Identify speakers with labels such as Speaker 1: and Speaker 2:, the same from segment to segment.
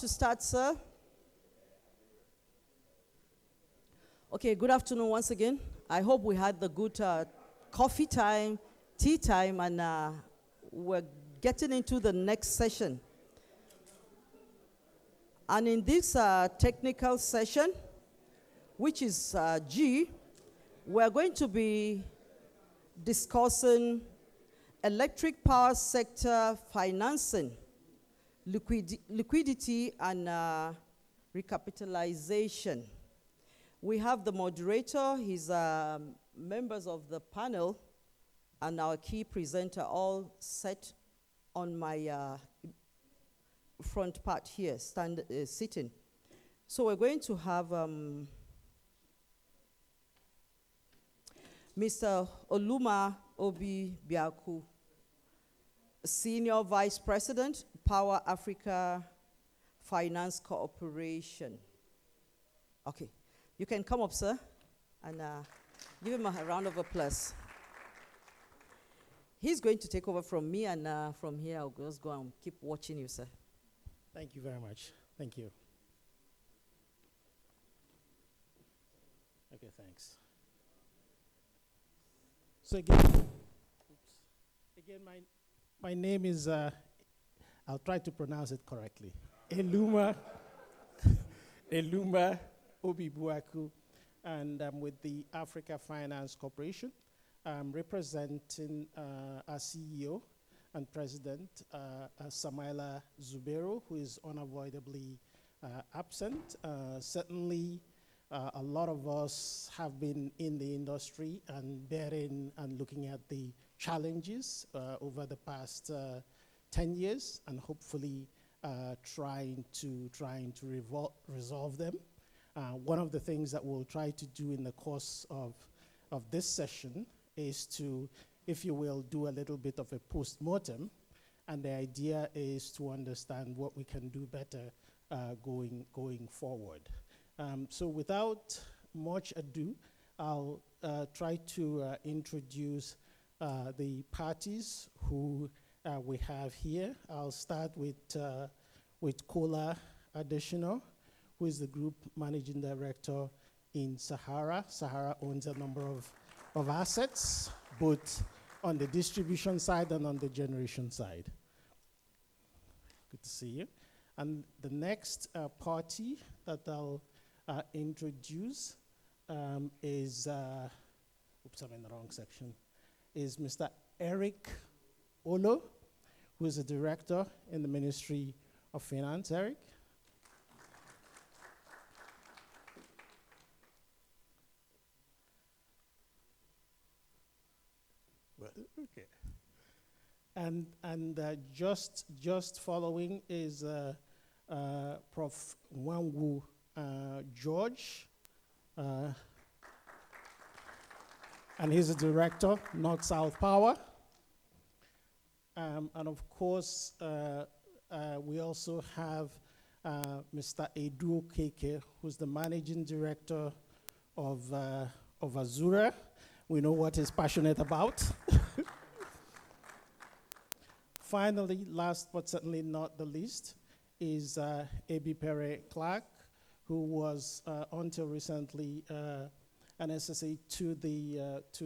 Speaker 1: To start, sir. Okay, good afternoon once again. I hope we had the good coffee time, tea time, and we're getting into the next session. And in this technical session, which is G, we're going to be discussing electric power sector financing, liquidity and recapitalization. We have the moderator, his members of the panel, and our key presenter all set on my front part here, sitting. So we're going to have Mr. Oluma Obi Biaku, Senior Vice President, Power Africa Finance Corporation. Okay, you can come up, sir, and give him a round of applause. He's going to take over from me, and from here I'll just go and keep watching you, sir.
Speaker 2: Thank you very much. Thank you. Okay, thanks. So again, my name is, I'll try to pronounce it correctly, Eluma Obi Buaku, and I'm with the Africa Finance Corporation. I'm representing our CEO and President, Samaila Zubero, who is unavoidably absent. Certainly, a lot of us have been in the industry and bearing and looking at the challenges over the past 10 years, and hopefully trying to resolve them. One of the things that we'll try to do in the course of this session is to, if you will, do a little bit of a post-mortem, and the idea is to understand what we can do better going forward. So without much ado, I'll try to introduce the parties who we have here. I'll start with Kola Adesina, who is the Group Managing Director in Sahara. Sahara owns a number of assets, both on the distribution side and on the generation side. Good to see you. And the next party that I'll introduce is, oops, I'm in the wrong section, is Mr. Eric Olo, who is a director in the Ministry of Finance. Eric? Well, okay. And just following is Prof. Wangu George, and he's a director, North-South Power. And of course, we also have Mr. Edu Keke, who's the managing director of Azura. We know what he's passionate about. Finally, last but certainly not the least, is Ebi Pere Clark, who was until recently an SSA to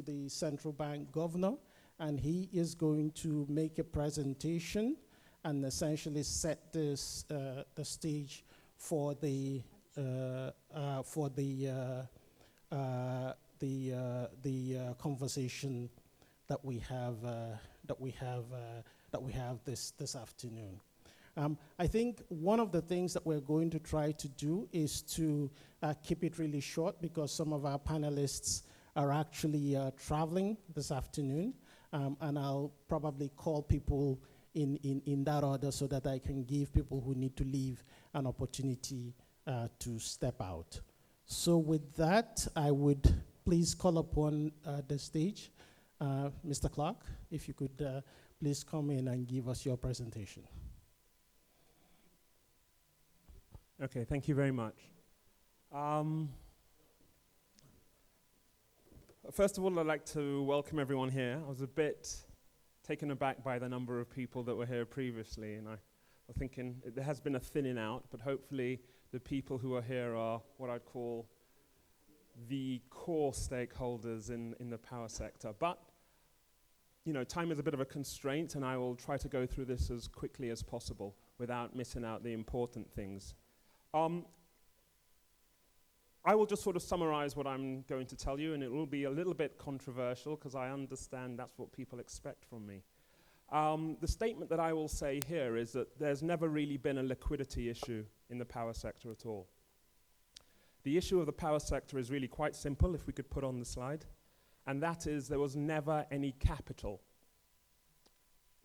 Speaker 2: the central bank governor, and he is going to make a presentation and essentially set this the stage for the conversation that we have this afternoon. I think one of the things that we're going to try to do is to keep it really short, because some of our panelists are actually traveling this afternoon, and I'll probably call people in that order so that I can give people who need to leave an opportunity to step out. So with that, I would please call upon the stage Mr. Clark, if you could please come in and give us your presentation.
Speaker 3: Okay, thank you very much. First of all, I'd like to welcome everyone here. I was a bit taken aback by the number of people that were here previously, and I I'm thinking there has been a thinning out, but hopefully the people who are here are what I'd call the core stakeholders in the power sector. But, you know, time is a bit of a constraint, and I will try to go through this as quickly as possible without missing out the important things. I will just sort of summarize what I'm going to tell you, and it will be a little bit controversial because I understand that's what people expect from me. The statement that I will say here is that there's never really been a liquidity issue in the power sector at all. The issue of the power sector is really quite simple, if we could put on the slide, and that is there was never any capital.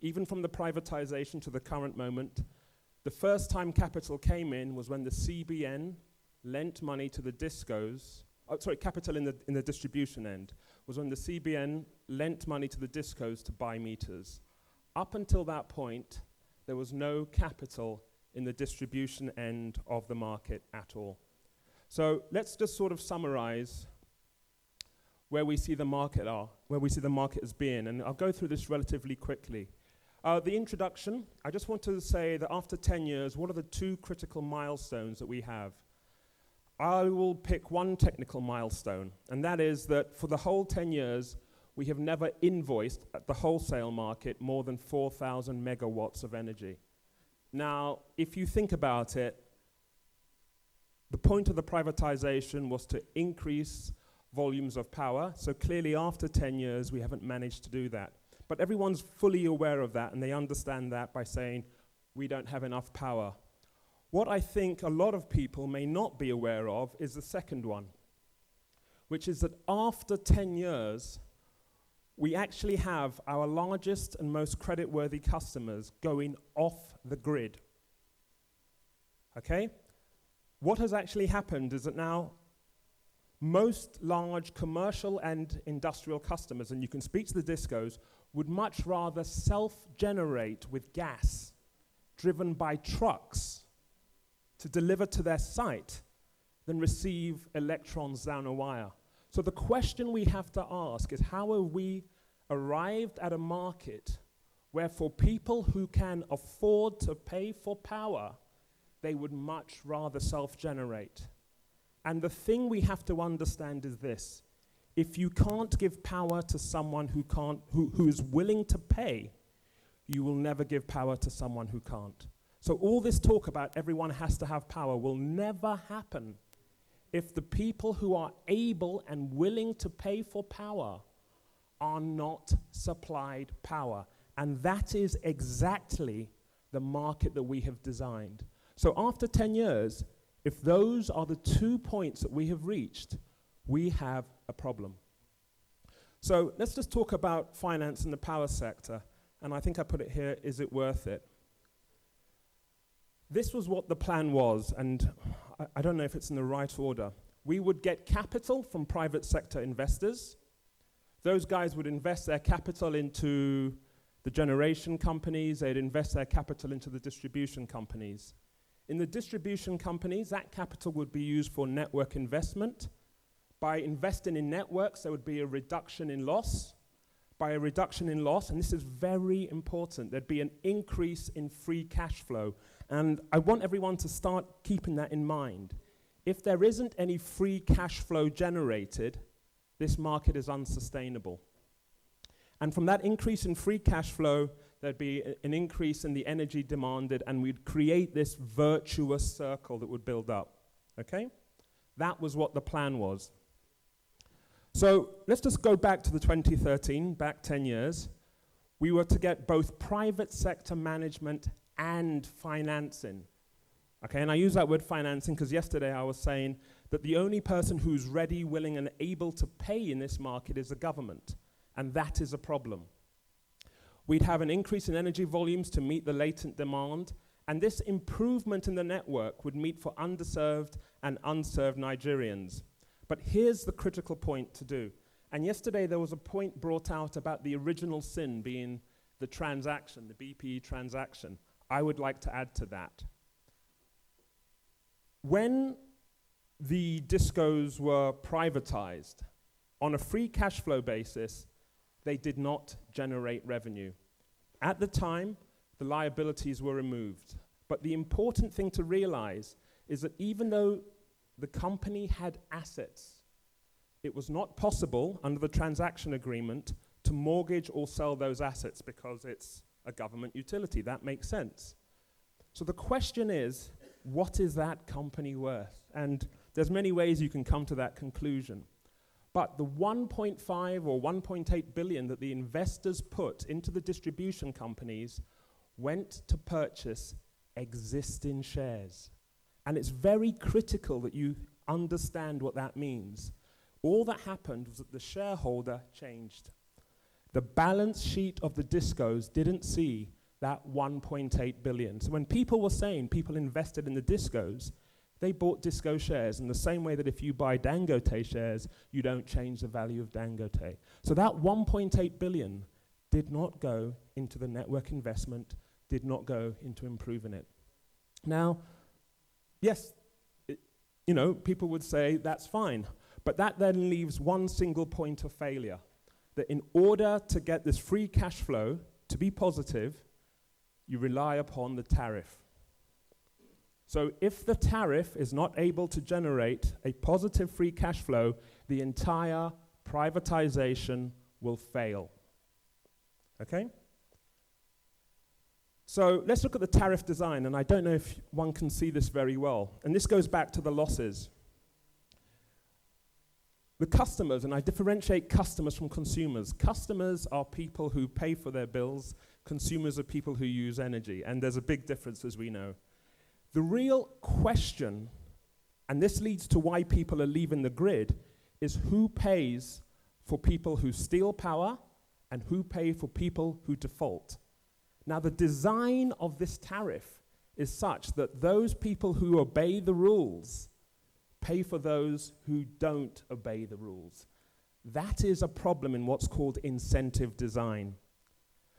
Speaker 3: Even from the privatization to the current moment, the first time capital came in was when the CBN lent money to the discos, capital in the distribution end, was when the CBN lent money to the discos to buy meters. Up until that point, there was no capital in the distribution end of the market at all. So let's just sort of summarize where we see the market as being, and I'll go through this relatively quickly. The introduction, I just want to say that after 10 years, what are the two critical milestones that we have? I will pick one technical milestone, and that is that for the whole 10 years, we have never invoiced at the wholesale market more than 4,000 megawatts of energy. Now, if you think about it, the point of the privatization was to increase volumes of power, so clearly after 10 years, we haven't managed to do that. But everyone's fully aware of that, and they understand that by saying, we don't have enough power. What I think a lot of people may not be aware of is the second one, which is that after 10 years, we actually have our largest and most creditworthy customers going off the grid. Okay? What has actually happened is that now most large commercial and industrial customers, and you can speak to the discos, would much rather self-generate with gas driven by trucks to deliver to their site than receive electrons down a wire. So the question we have to ask is, how have we arrived at a market where for people who can afford to pay for power, they would much rather self-generate? And the thing we have to understand is this: if you can't give power to someone who is willing to pay, you will never give power to someone who can't. So all this talk about everyone has to have power will never happen if the people who are able and willing to pay for power are not supplied power. And that is exactly the market that we have designed. So after 10 years, if those are the 2 points that we have reached, we have a problem. So let's just talk about finance in the power sector. And I think I put it here, is it worth it? This was what the plan was, and I don't know if it's in the right order. We would get capital from private sector investors. Those guys would invest their capital into the generation companies, they'd invest their capital into the distribution companies. In the distribution companies, that capital would be used for network investment. By investing in networks, there would be a reduction in loss. By a reduction in loss, and this is very important, there'd be an increase in free cash flow. And I want everyone to start keeping that in mind. If there isn't any free cash flow generated, this market is unsustainable. And from that increase in free cash flow, there'd be an increase in the energy demanded, and we'd create this virtuous circle that would build up. Okay? That was what the plan was. So let's just go back to the 2013, back 10 years. We were to get both private sector management and financing. Okay, and I use that word financing because yesterday I was saying that the only person who's ready, willing, and able to pay in this market is the government, and that is a problem. We'd have an increase in energy volumes to meet the latent demand, and this improvement in the network would meet for underserved and unserved Nigerians. But here's the critical point to do. And yesterday there was a point brought out about the original sin being the transaction, the BPE transaction. I would like to add to that. When the discos were privatized, on a free cash flow basis, they did not generate revenue. At the time, the liabilities were removed. But the important thing to realize is that even though the company had assets, it was not possible under the transaction agreement to mortgage or sell those assets because it's a government utility. That makes sense. So the question is, what is that company worth? And there's many ways you can come to that conclusion. But the 1.5 or 1.8 billion that the investors put into the distribution companies went to purchase existing shares. And it's very critical that you understand what that means. All that happened was that the shareholder changed. The balance sheet of the discos didn't see that 1.8 billion. So when people were saying people invested in the discos, they bought disco shares in the same way that if you buy Dangote shares, you don't change the value of Dangote. So that 1.8 billion did not go into the network investment, did not go into improving it. Now, yes, people would say that's fine, but that then leaves one single point of failure, that in order to get this free cash flow to be positive, you rely upon the tariff. So if the tariff is not able to generate a positive free cash flow, the entire privatization will fail. Okay? So let's look at the tariff design, and I don't know if one can see this very well. And this goes back to the losses. The customers, and I differentiate customers from consumers. Customers are people who pay for their bills. Consumers are people who use energy, and there's a big difference, as we know. The real question, and this leads to why people are leaving the grid, is who pays for people who steal power and who pay for people who default. Now, the design of this tariff is such that those people who obey the rules pay for those who don't obey the rules. That is a problem in what's called incentive design.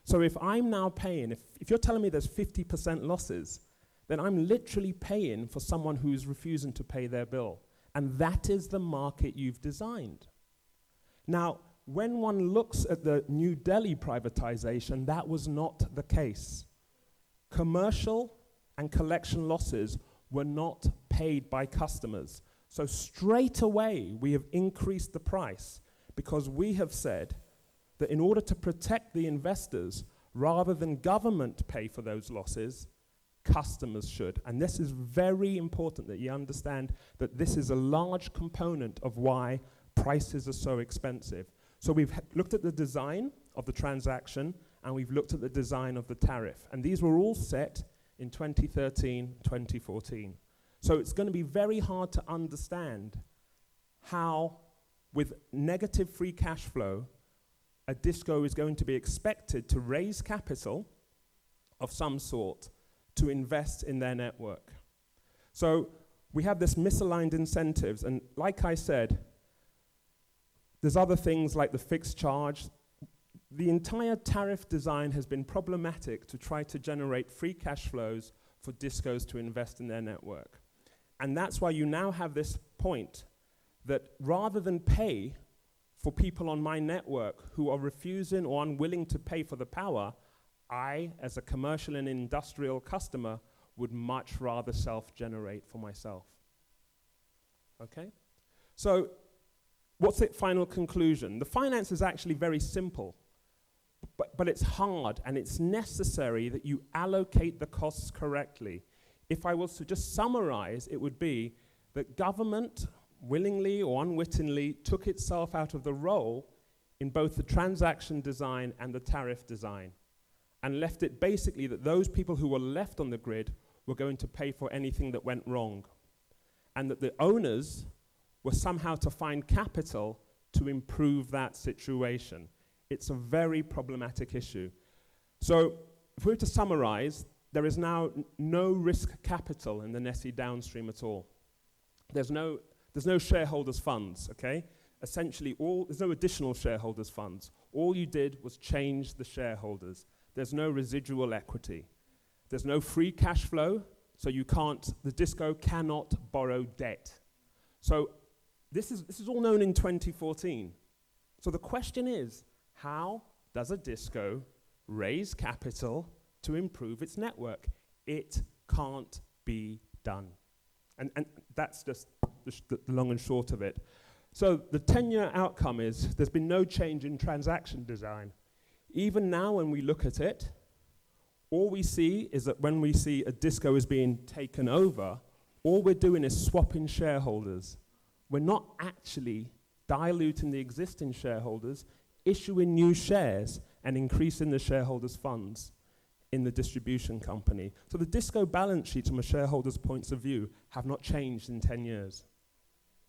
Speaker 3: So if I'm now paying, if you're telling me there's 50% losses, then I'm literally paying for someone who's refusing to pay their bill. And that is the market you've designed. Now, when one looks at the New Delhi privatization, that was not the case. Commercial and collection losses were not paid by customers. So straight away, we have increased the price because we have said that in order to protect the investors, rather than government pay for those losses, customers should. And this is very important that you understand that this is a large component of why prices are so expensive. So we've looked at the design of the transaction, and we've looked at the design of the tariff. And these were all set in 2013, 2014. So it's going to be very hard to understand how, with negative free cash flow, a disco is going to be expected to raise capital of some sort to invest in their network. So we have this misaligned incentives, and like I said, there's other things like the fixed charge. The entire tariff design has been problematic to try to generate free cash flows for discos to invest in their network. And that's why you now have this point that rather than pay for people on my network who are refusing or unwilling to pay for the power, I, as a commercial and industrial customer, would much rather self-generate for myself. Okay? So, what's the final conclusion? The finance is actually very simple, but it's hard, and it's necessary that you allocate the costs correctly. If I was to just summarize, it would be that government, willingly or unwittingly, took itself out of the role in both the transaction design and the tariff design, and left it basically that those people who were left on the grid were going to pay for anything that went wrong, and that the owners were somehow to find capital to improve that situation. It's a very problematic issue. So if we were to summarize, there is now no risk capital in the NESI downstream at all. There's no shareholders' funds, okay? Essentially, there's no additional shareholders' funds. All you did was change the shareholders. There's no residual equity. There's no free cash flow, so the disco cannot borrow debt. So this is all known in 2014. So the question is, how does a disco raise capital to improve its network? It can't be done. And that's just the long and short of it. So the 10-year outcome is there's been no change in transaction design. Even now when we look at it, all we see is that when we see a disco is being taken over, all we're doing is swapping shareholders. We're not actually diluting the existing shareholders, issuing new shares and increasing the shareholders' funds in the distribution company. So the disco balance sheets from a shareholder's points of view have not changed in 10 years.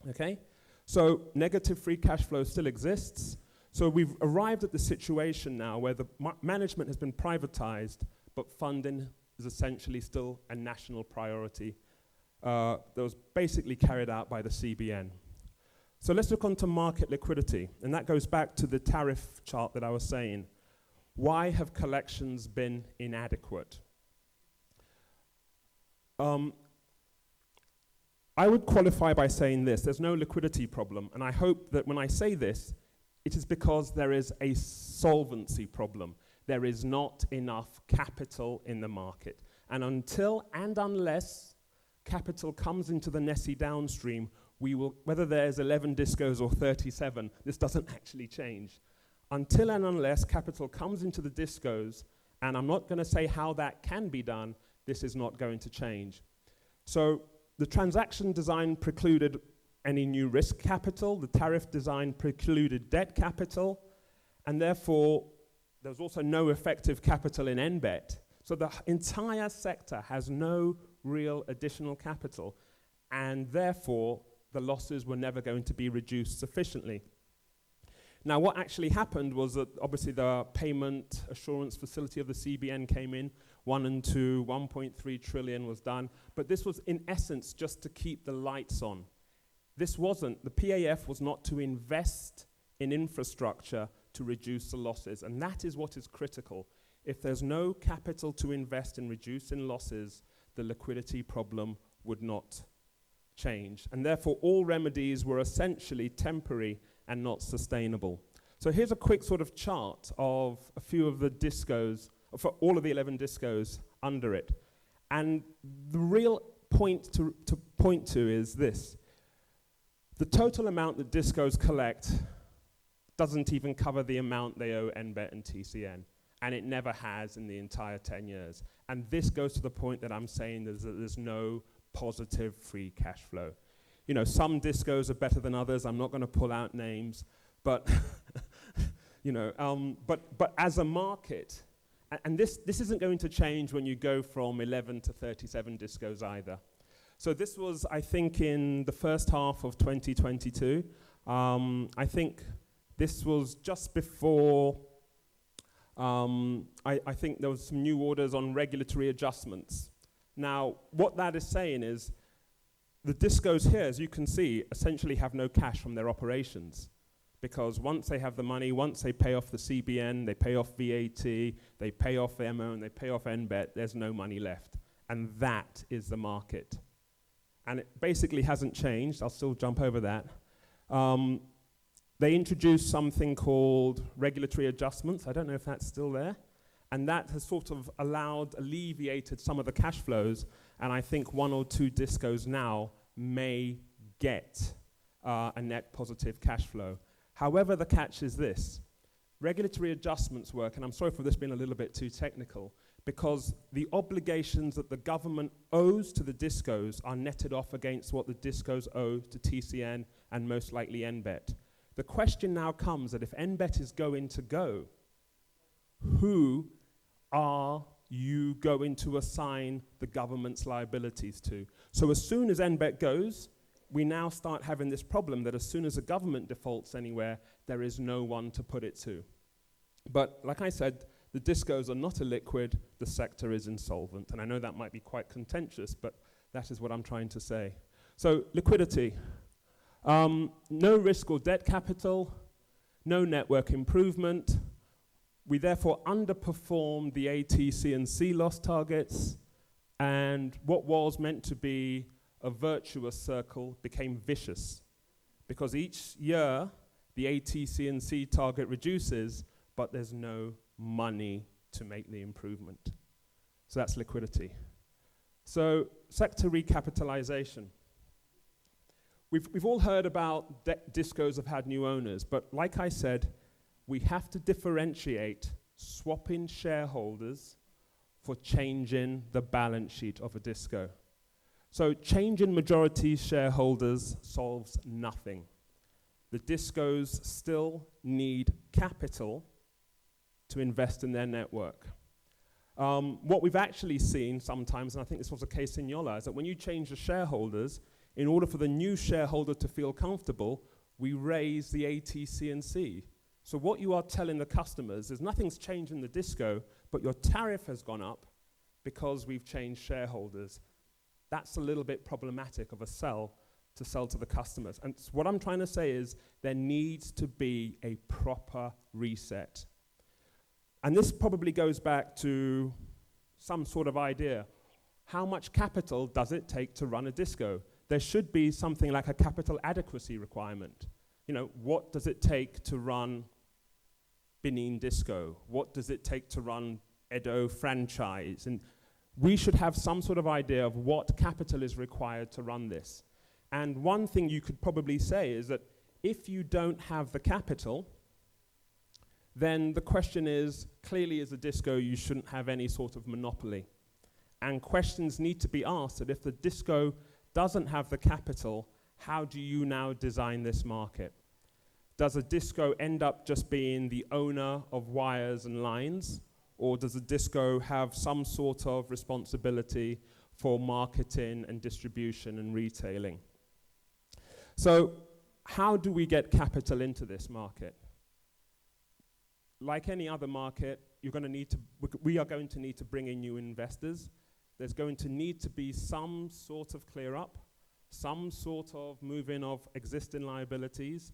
Speaker 3: Okay? So negative free cash flow still exists. So we've arrived at the situation now where the management has been privatized, but funding is essentially still a national priority that was basically carried out by the CBN. So let's look onto market liquidity, and that goes back to the tariff chart that I was saying. Why have collections been inadequate? I would qualify by saying this: there's no liquidity problem, and I hope that when I say this, it is because there is a solvency problem. There is not enough capital in the market. And until and unless capital comes into the Nessie downstream, we will, whether there's 11 discos or 37, this doesn't actually change. Until and unless capital comes into the discos, and I'm not going to say how that can be done, this is not going to change. So the transaction design precluded any new risk capital, the tariff design precluded debt capital, and therefore there's also no effective capital in NBET. So the entire sector has no real additional capital, and therefore the losses were never going to be reduced sufficiently. Now, what actually happened was that obviously the payment assurance facility of the CBN came in, 1 and 2, 1.3 trillion was done, but this was in essence just to keep the lights on. This wasn't, the PAF was not to invest in infrastructure to reduce the losses, and that is what is critical. If there's no capital to invest in reducing losses, the liquidity problem would not change, and therefore all remedies were essentially temporary and not sustainable. So here's a quick sort of chart of a few of the discos, for all of the 11 discos under it. And the real point to point to is this. The total amount that discos collect doesn't even cover the amount they owe NBET and TCN, and it never has in the entire 10 years. And this goes to the point that I'm saying that there's no positive free cash flow. You know, some discos are better than others. I'm not going to pull out names, but you know, but as a market, and this isn't going to change when you go from 11 to 37 discos either. So this was, I think, in the first half of 2022. I think this was just before. I think there was some new orders on regulatory adjustments. Now, what that is saying is the discos here, as you can see, essentially have no cash from their operations, because once they have the money, once they pay off the CBN, they pay off VAT, they pay off MO, and they pay off NBET, there's no money left. And that is the market. And it basically hasn't changed. I'll still jump over that. They introduced something called regulatory adjustments. I don't know if that's still there. And that has sort of alleviated some of the cash flows. And I think 1 or 2 discos now may get a net positive cash flow. However, the catch is this. Regulatory adjustments work, and I'm sorry for this being a little bit too technical, because the obligations that the government owes to the discos are netted off against what the discos owe to TCN and most likely NBET. The question now comes that if NBET is going to go, who are you going to assign the government's liabilities to? So as soon as NBET goes, we now start having this problem that as soon as the government defaults anywhere, there is no one to put it to. But like I said, the discos are not illiquid, the sector is insolvent. And I know that might be quite contentious, but that is what I'm trying to say. So liquidity. No risk or debt capital, no network improvement. We therefore underperformed the ATC and C loss targets, and what was meant to be a virtuous circle became vicious, because each year the ATC and C target reduces, but there's no money to make the improvement. So that's liquidity. So, sector recapitalization. We've all heard about discos have had new owners, but like I said, we have to differentiate swapping shareholders for changing the balance sheet of a disco. So changing majority shareholders solves nothing. The discos still need capital to invest in their network. What we've actually seen sometimes, and I think this was the case in Yola, is that when you change the shareholders, in order for the new shareholder to feel comfortable, we raise the AT&C. So what you are telling the customers is nothing's changed in the disco, but your tariff has gone up because we've changed shareholders. That's a little bit problematic of a sell to the customers. And what I'm trying to say is there needs to be a proper reset. And this probably goes back to some sort of idea. How much capital does it take to run a disco? There should be something like a capital adequacy requirement. You know, what does it take to run Benin Disco? What does it take to run Edo franchise? And we should have some sort of idea of what capital is required to run this. And one thing you could probably say is that if you don't have the capital, then the question is, clearly as a disco, you shouldn't have any sort of monopoly. And questions need to be asked that if the disco doesn't have the capital, how do you now design this market? Does a disco end up just being the owner of wires and lines? Or does a disco have some sort of responsibility for marketing and distribution and retailing? So how do we get capital into this market? Like any other market, we are going to need to bring in new investors. There's going to need to be some sort of clear up, some sort of moving of existing liabilities,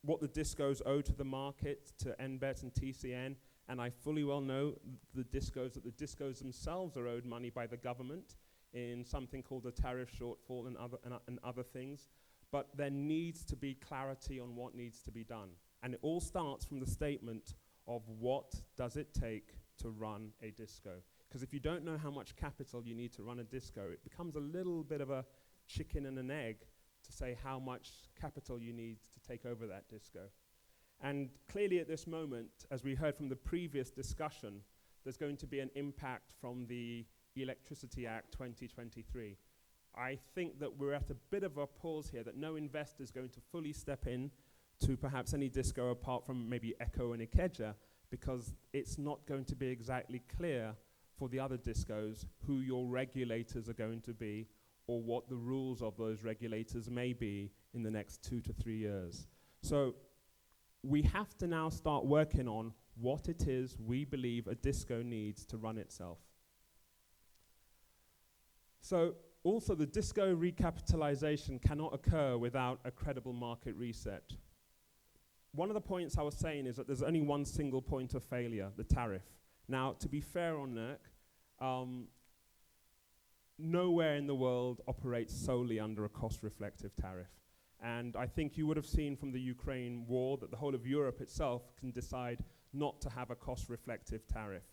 Speaker 3: what the discos owe to the market, to NBET and TCN, and I fully well know that the discos themselves are owed money by the government in something called a tariff shortfall and other things. But there needs to be clarity on what needs to be done. And it all starts from the statement of what does it take to run a disco. Because if you don't know how much capital you need to run a disco, it becomes a little bit of a chicken and an egg to say how much capital you need to take over that disco. And clearly at this moment, as we heard from the previous discussion, there's going to be an impact from the Electricity Act 2023. I think that we're at a bit of a pause here, that no investor is going to fully step in to perhaps any disco apart from maybe Echo and Ikeja, because it's not going to be exactly clear for the other discos who your regulators are going to be or what the rules of those regulators may be in the next 2 to 3 years. So we have to now start working on what it is we believe a disco needs to run itself. So also the disco recapitalization cannot occur without a credible market reset. One of the points I was saying is that there's only one single point of failure, the tariff. Now, to be fair on NERC, nowhere in the world operates solely under a cost-reflective tariff. And I think you would have seen from the Ukraine war that the whole of Europe itself can decide not to have a cost-reflective tariff.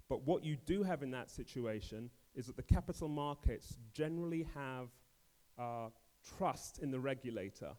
Speaker 3: But what you do have in that situation is that the capital markets generally have trust in the regulator,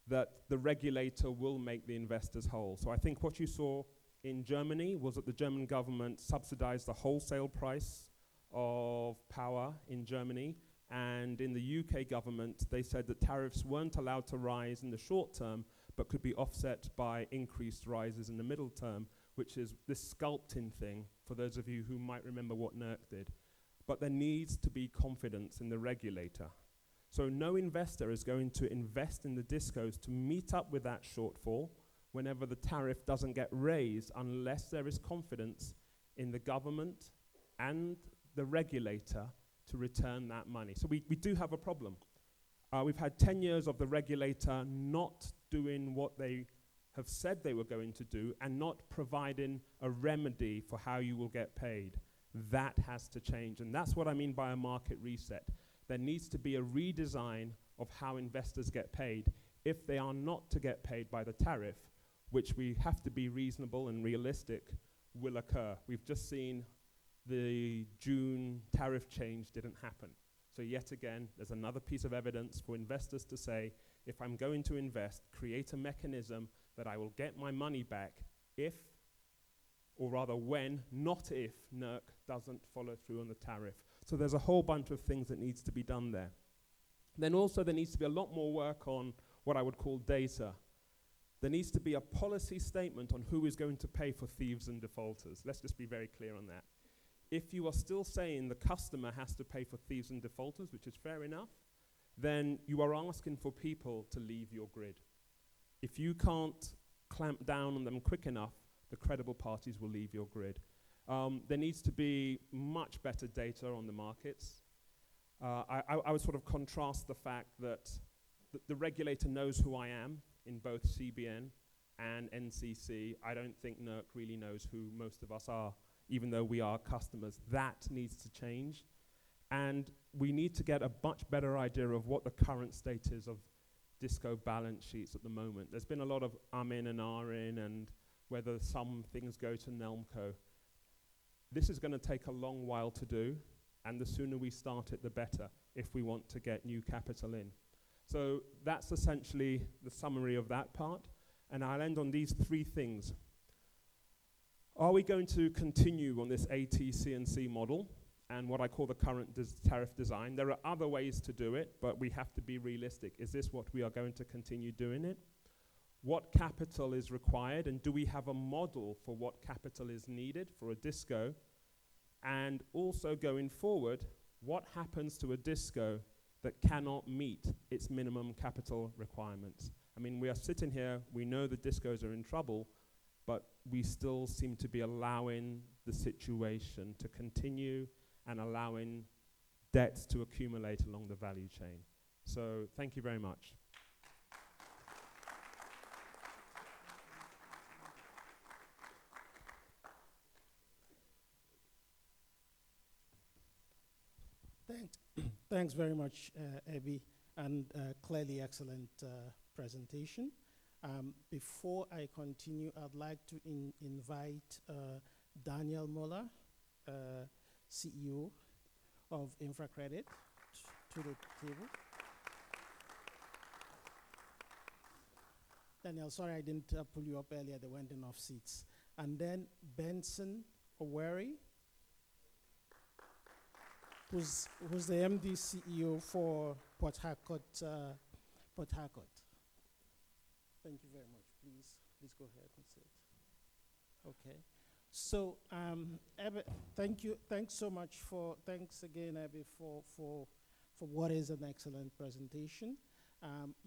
Speaker 3: that the regulator will make the investors whole. So I think what you saw in Germany was that the German government subsidized the wholesale price of power in Germany, and in the UK government, they said that tariffs weren't allowed to rise in the short term, but could be offset by increased rises in the middle term, which is this sculpting thing, for those of you who might remember what NERC did. But there needs to be confidence in the regulator. So no investor is going to invest in the discos to meet up with that shortfall whenever the tariff doesn't get raised, unless there is confidence in the government and the regulator to return that money. So we do have a problem. We've had 10 years of the regulator not doing what they have said they were going to do and not providing a remedy for how you will get paid. That has to change, and that's what I mean by a market reset. There needs to be a redesign of how investors get paid if they are not to get paid by the tariff, which we have to be reasonable and realistic will occur. We've just seen the June tariff change didn't happen. So yet again, there's another piece of evidence for investors to say, if I'm going to invest, create a mechanism that I will get my money back if, or rather when, not if, NERC doesn't follow through on the tariff. So there's a whole bunch of things that needs to be done there. Then also there needs to be a lot more work on what I would call data. There needs to be a policy statement on who is going to pay for thieves and defaulters. Let's just be very clear on that. If you are still saying the customer has to pay for thieves and defaulters, which is fair enough, then you are asking for people to leave your grid. If you can't clamp down on them quick enough, the credible parties will leave your grid. There needs to be much better data on the markets. I would sort of contrast the fact that the regulator knows who I am in both CBN and NCC. I don't think NERC really knows who most of us are, even though we are customers. That needs to change. And we need to get a much better idea of what the current state is of DISCO balance sheets at the moment. There's been a lot of in and in and whether some things go to NELMCO. This is going to take a long while to do, and the sooner we start it, the better, if we want to get new capital in. So that's essentially the summary of that part, and I'll end on these three things. Are we going to continue on this AT-C&C model and what I call the current tariff design? There are other ways to do it, but we have to be realistic. Is this what we are going to continue doing it? What capital is required, and do we have a model for what capital is needed for a DISCO? And also going forward, what happens to a DISCO that cannot meet its minimum capital requirements? I mean, we are sitting here, we know the DISCOs are in trouble, but we still seem to be allowing the situation to continue and allowing debts to accumulate along the value chain. So thank you very much.
Speaker 2: Thanks very much, Abby, and clearly excellent presentation. Before I continue, I'd like to invite Daniel Muller, CEO of InfraCredit, to the table. Daniel, sorry I didn't pull you up earlier, there weren't enough seats. And then Benson Oweri, who's the MD CEO for Port Harcourt. Port Harcourt. Thank you very much. Please go ahead and sit. Okay. So, Abby, thank you. Thanks again, Abby, for what is an excellent presentation.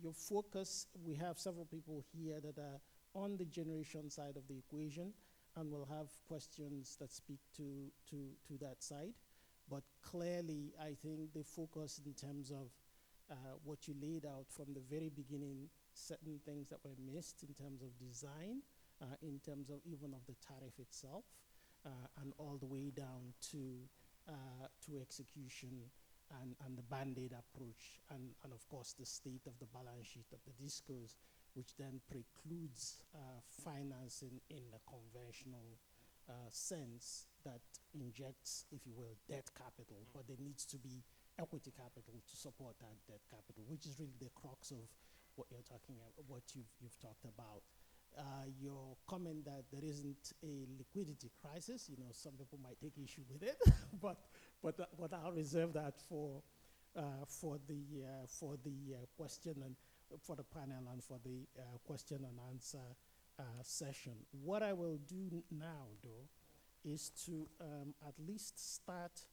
Speaker 2: Your focus, we have several people here that are on the generation side of the equation, and we'll have questions that speak to that side. But clearly, I think the focus in terms of what you laid out from the very beginning, certain things that were missed in terms of design, in terms of even of the tariff itself, and all the way down to execution and the Band-Aid approach, and of course the state of the balance sheet of the DISCOs, which then precludes financing in the conventional sense that injects, if you will, debt capital, but there needs to be equity capital to support that debt capital, which is really the crux of what you're talking about, what you've talked about. Your comment that there isn't a liquidity crisis, you know, some people might take issue with it, but I'll reserve that for the question and for the panel and for the question and answer session. What I will do now, though, is to at least start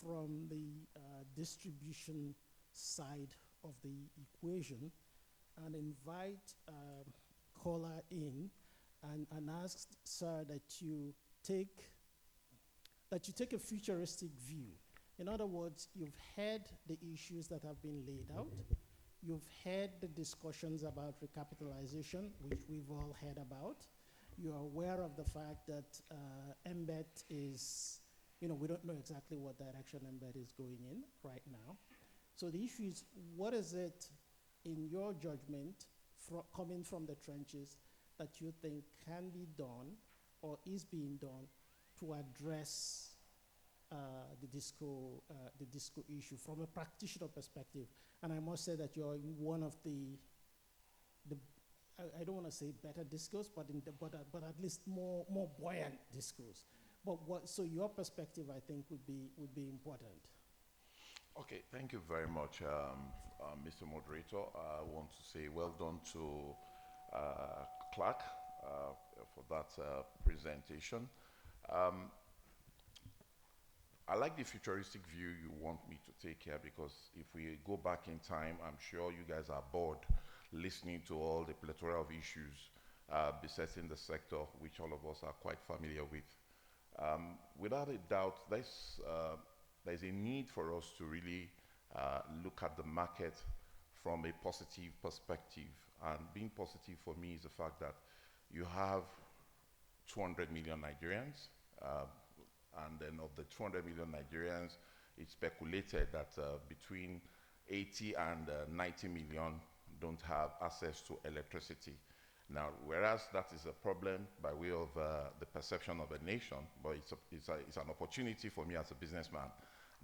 Speaker 2: from the distribution side of the equation and invite caller in and ask, sir, that you take a futuristic view. In other words, you've heard the issues that have been laid out. You've heard the discussions about recapitalization, which we've all heard about. You're aware of the fact that MBET is, you know, we don't know exactly what direction MBET is going in right now. So the issue is, what is it, in your judgment, coming from the trenches, that you think can be done or is being done to address the disco issue from a practitioner perspective. And I must say that you're in one of the I don't want to say better discourse, but at least more buoyant discourse. So your perspective, I think, would be important.
Speaker 4: Okay, thank you very much, Mr. Moderator. I want to say well done to Clark for that presentation. I like the futuristic view you want me to take here, because if we go back in time, I'm sure you guys are bored listening to all the plethora of issues besetting the sector, which all of us are quite familiar with. Without a doubt, there's a need for us to really look at the market from a positive perspective. And being positive for me is the fact that you have 200 million Nigerians, and then of the 200 million Nigerians, it's speculated that between 80 and 90 million don't have access to electricity. Now, whereas that is a problem by way of the perception of a nation, but it's an opportunity for me as a businessman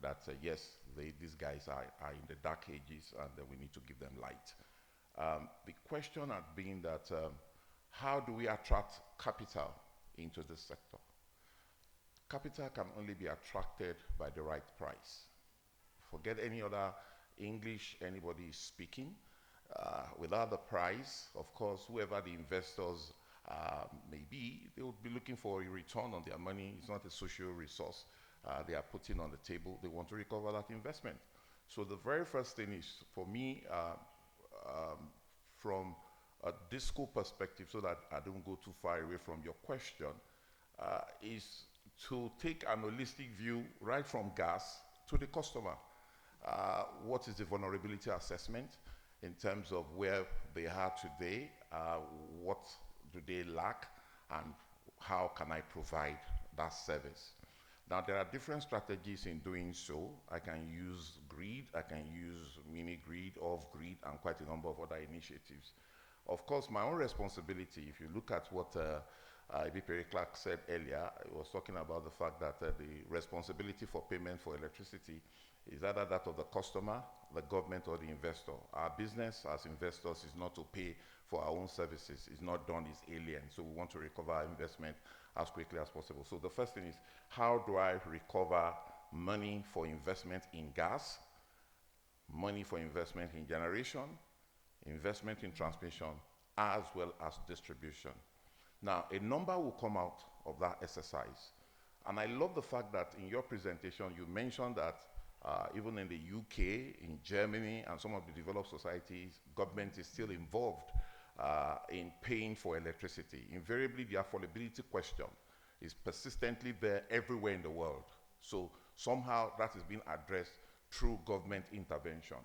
Speaker 4: that, yes, these guys are in the dark ages, and we need to give them light. The question had been that how do we attract capital into this sector? Capital can only be attracted by the right price. Forget any other English anybody is speaking. Without the price, of course, whoever the investors may be, they would be looking for a return on their money. It's not a social resource they are putting on the table. They want to recover that investment. So the very first thing is, for me, from a disco perspective, so that I don't go too far away from your question, is to take an holistic view right from gas to the customer. What is the vulnerability assessment in terms of where they are today, what do they lack, and how can I provide that service? Now, there are different strategies in doing so. I can use grid, I can use mini-grid, off-grid, and quite a number of other initiatives. Of course, my own responsibility, if you look at what Ibipere Clark said earlier, he was talking about the fact that the responsibility for payment for electricity is either that of the customer, the government, or the investor. Our business as investors is not to pay for our own services. It's not done, it's alien. So we want to recover our investment as quickly as possible. So the first thing is, how do I recover money for investment in gas, money for investment in generation, investment in transmission, as well as distribution? Now, a number will come out of that exercise. And I love the fact that in your presentation, you mentioned that even in the UK, in Germany, and some of the developed societies, government is still involved in paying for electricity. Invariably, the affordability question is persistently there everywhere in the world. So somehow that is being addressed through government intervention.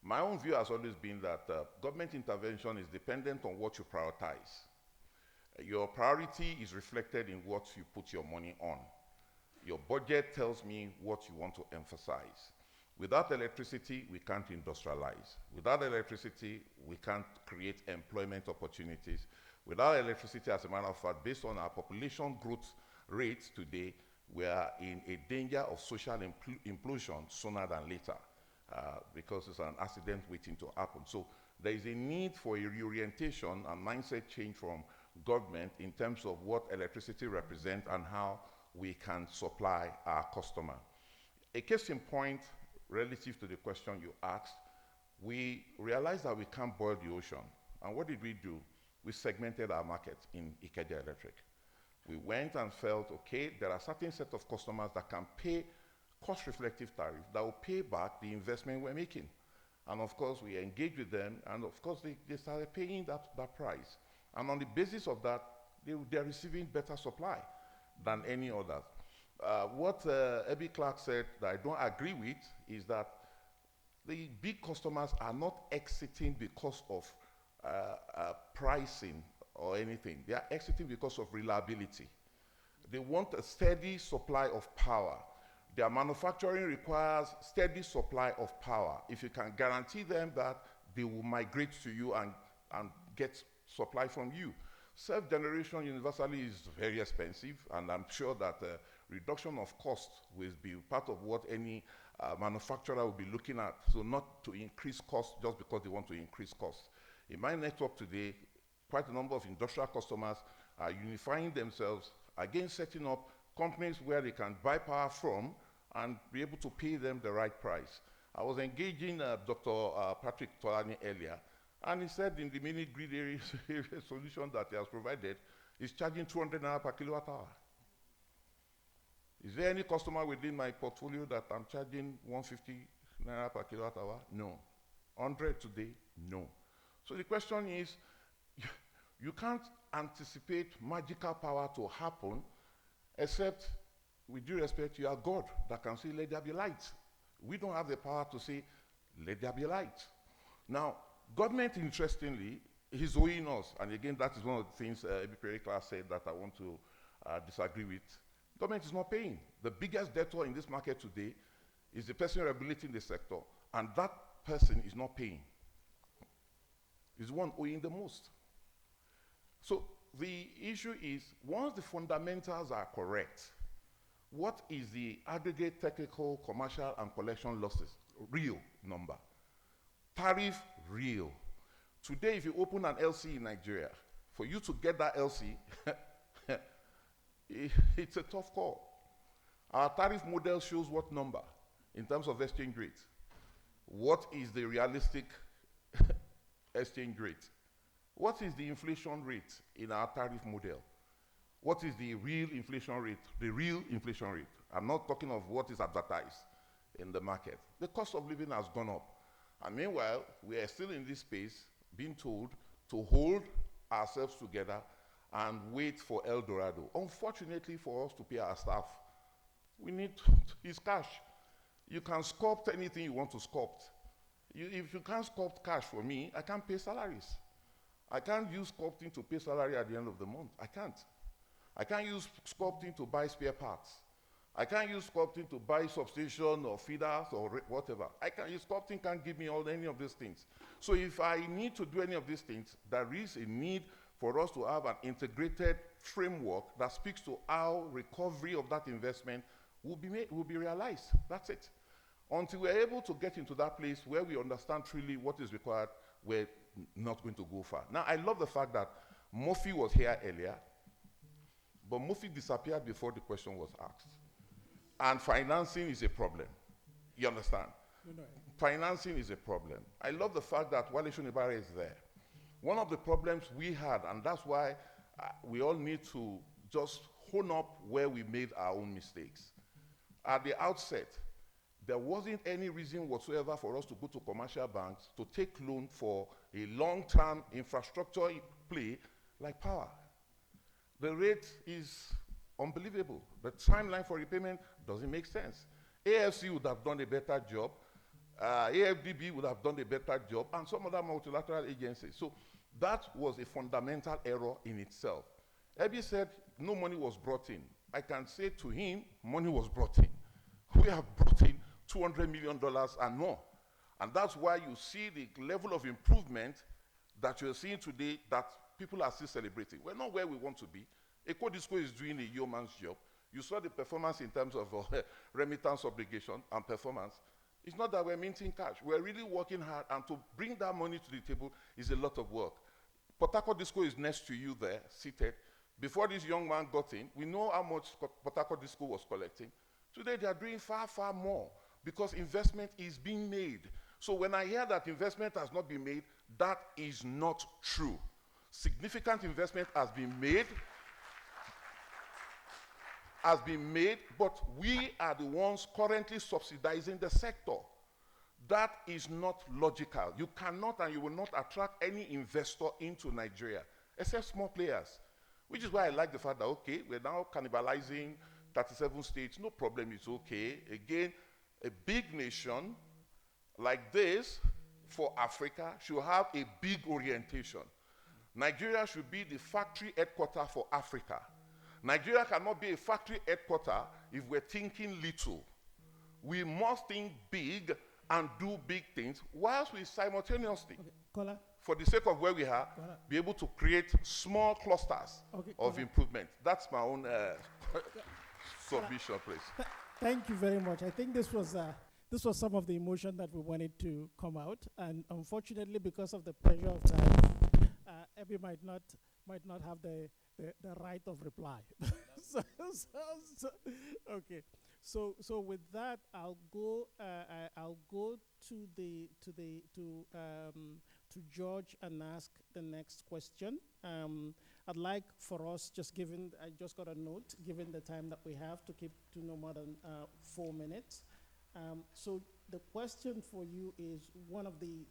Speaker 4: My own view has always been that government intervention is dependent on what you prioritize. Your priority is reflected in what you put your money on. Your budget tells me what you want to emphasize. Without electricity, we can't industrialize. Without electricity, we can't create employment opportunities. Without electricity, as a matter of fact, based on our population growth rates today, we are in a danger of social implosion sooner than later, because it's an accident waiting to happen. So there is a need for a reorientation and mindset change from government in terms of what electricity represents and how we can supply our customer. A case in point, relative to the question you asked, we realized that we can't boil the ocean. And what did we do? We segmented our market in Ikeja Electric. We went and felt, okay, there are certain set of customers that can pay cost-reflective tariff that will pay back the investment we're making. And of course, we engaged with them, and of course, they started paying that price. And on the basis of that, they're receiving better supply than any others. What Ebby Clark said that I don't agree with is that the big customers are not exiting because of pricing or anything. They are exiting because of reliability. They want a steady supply of power. Their manufacturing requires steady supply of power. If you can guarantee them that, they will migrate to you and get supply from you. Self-generation universally is very expensive, and I'm sure that reduction of cost will be part of what any manufacturer will be looking at. So not to increase cost just because they want to increase cost. In my network today, quite a number of industrial customers are unifying themselves against setting up companies where they can buy power from and be able to pay them the right price. I was engaging Dr. Patrick Tolani earlier, and he said in the mini grid area solution that he has provided, he's charging 200 naira per kilowatt hour. Is there any customer within my portfolio that I'm charging 150 naira per kilowatt hour? No. 100 today? No. So the question is, you can't anticipate magical power to happen, except, with due respect, you are God that can say, let there be light. We don't have the power to say, let there be light. Now, government, interestingly, is owing us, and again, that is one of the things Ebi class said that I want to disagree with. Government is not paying. The biggest debtor in this market today is the person regulating the sector, and that person is not paying. Is the one owing the most. So the issue is, once the fundamentals are correct, what is the aggregate technical, commercial, and collection losses? Real number. Tariff, real. Today, if you open an LC in Nigeria, for you to get that LC, it's a tough call. Our tariff model shows what number in terms of exchange rate. What is the realistic exchange rate? What is the inflation rate in our tariff model? What is the real inflation rate? The real inflation rate. I'm not talking of what is advertised in the market. The cost of living has gone up. And meanwhile, we are still in this space being told to hold ourselves together and wait for El Dorado. Unfortunately for us to pay our staff, we need is cash. You can sculpt anything you want to sculpt. If you can't sculpt cash for me, I can't pay salaries. I can't use sculpting to pay salary at the end of the month. I can't. I can't use sculpting to buy spare parts. I can't use sculpting to buy substation or feeders or whatever. Sculpting can't give me any of these things. So if I need to do any of these things, there is a need for us to have an integrated framework that speaks to how recovery of that investment will be realized. That's it. Until we're able to get into that place where we understand truly what is required, we're not going to go far. Now, I love the fact that Murphy was here earlier, but Murphy disappeared before the question was asked. And financing is a problem. You understand? No. Financing is a problem. I love the fact that Wale Shonibare is there. One of the problems we had, and that's why we all need to just hone up where we made our own mistakes. At the outset, there wasn't any reason whatsoever for us to go to commercial banks to take loan for a long-term infrastructure play like power. The rate is unbelievable. The timeline for repayment doesn't make sense. AFC would have done a better job. AFDB would have done a better job, and some other multilateral agencies. So that was a fundamental error in itself. Ebi said no money was brought in. I can say to him, money was brought in. We have brought in $200 million and more. And that's why you see the level of improvement that you're seeing today that people are still celebrating. We're not where we want to be. EcoDisco is doing a yeoman's job. You saw the performance in terms of remittance obligation and performance. It's not that we're minting cash. We're really working hard, and to bring that money to the table is a lot of work. Port Harcourt Disco is next to you there, seated. Before this young man got in, we know how much Port Harcourt Disco was collecting. Today, they are doing far, far more because investment is being made. So when I hear that investment has not been made, that is not true. Significant investment has been made, but we are the ones currently subsidizing the sector. That is not logical. You cannot and you will not attract any investor into Nigeria, except small players, which is why I like the fact that, okay, we're now cannibalizing 37 states. No problem, it's okay. Again, a big nation like this for Africa should have a big orientation. Nigeria should be the factory headquarters for Africa. Nigeria cannot be a factory headquarters if we're thinking little. We must think big and do big things, whilst we simultaneously, for the sake of where we are, be able to create small clusters of improvement. That's my own. submission, please.
Speaker 2: Thank you very much. I think this was some of the emotion that we wanted to come out, and unfortunately, because of the pressure of time, Abby might not have the right of reply. Okay. So with that, I'll go to George and ask the next question. I'd like for us, I just got a note, given the time that we have, to keep to no more than 4 minutes. So the question for you is one of the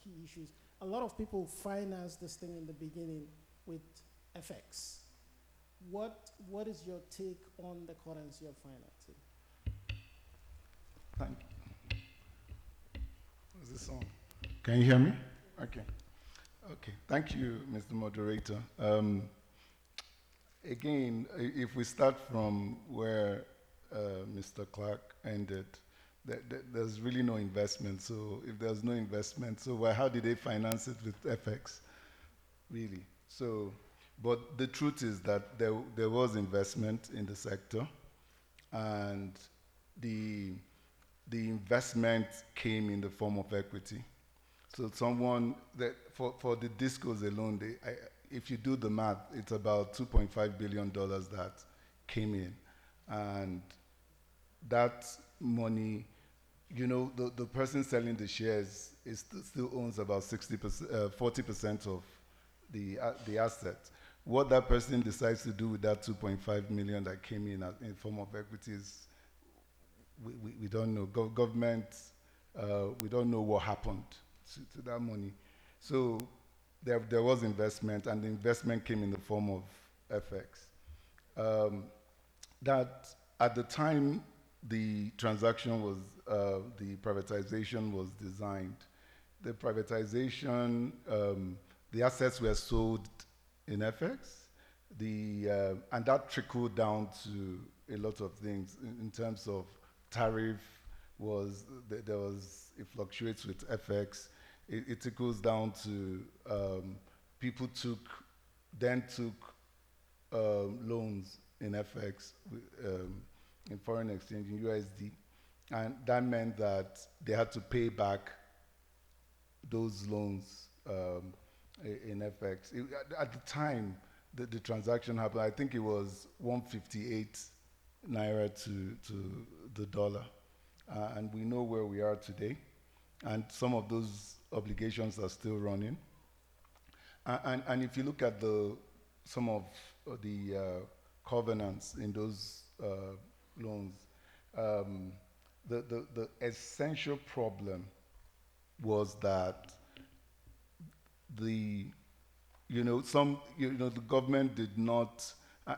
Speaker 2: key issues. A lot of people finance this thing in the beginning with FX. What is your take on the currency of financing?
Speaker 5: Thank you. Is this on? Can you hear me? Okay. Okay. Thank you, Mr. Moderator. Again, if we start from where Mr. Clark ended, there's really no investment. So if there's no investment, so how did they finance it with FX? Really? So, but the truth is that there was investment in the sector, and the investment came in the form of equity. So for the discos alone, if you do the math, it's about $2.5 billion that came in. And that money, the person selling the shares still owns about 40% of the asset. What that person decides to do with that 2.5 million that came in form of equities, we don't know. Government, we don't know what happened to that money. So there was investment, and the investment came in the form of FX. That at the time the transaction was, the privatization was designed, the privatization, the assets were sold in FX, and that trickled down to a lot of things in terms of tariff. It fluctuates with FX. It trickles down to people took loans in FX, in foreign exchange, in USD, and that meant that they had to pay back those loans in FX. At the time the transaction happened, I think it was 158 naira to the dollar, and we know where we are today, and some of those obligations are still running. And if you look at some of the covenants in those loans, the essential problem was that the government did not,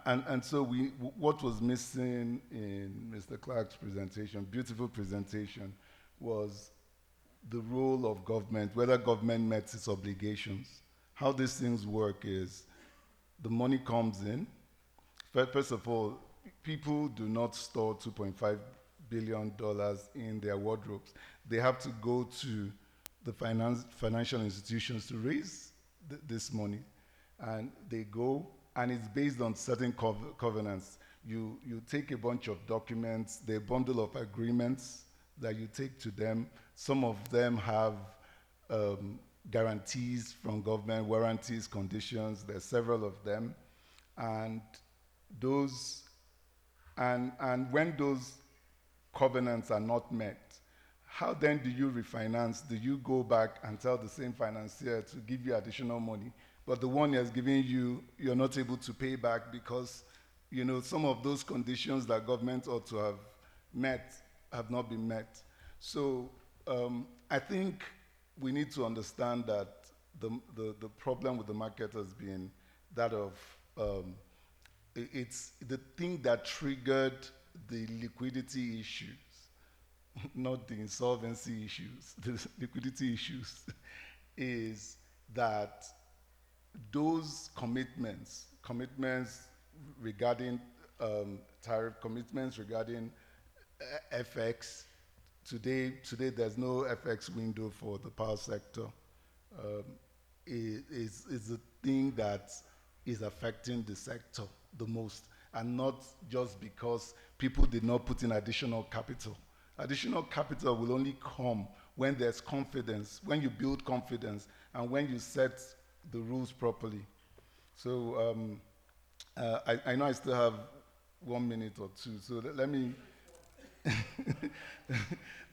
Speaker 5: and so what was missing in Mr. Clark's presentation, beautiful presentation, was the role of government, whether government met its obligations. How these things work is the money comes in. First of all, people do not store $2.5 billion in their wardrobes. They have to go to the financial institutions to raise this money. And they go, and it's based on certain covenants. You take a bunch of documents, the bundle of agreements that you take to them. Some of them have guarantees from government, warranties, conditions. There's several of them. And when those covenants are not met, how then do you refinance? Do you go back and tell the same financier to give you additional money, but the one he has given you, you're not able to pay back because some of those conditions that government ought to have met have not been met? So I think we need to understand that the problem with the market has been that of it's the thing that triggered the liquidity issues, not the insolvency issues. The liquidity issues is that those commitments regarding tariff, commitments regarding FX, today there's no FX window for the power sector, is the thing that is affecting the sector the most. and not just because people did not put in additional capital. Additional capital will only come when there's confidence, when you build confidence, and when you set the rules properly. So I know I still have 1 minute or two, so let me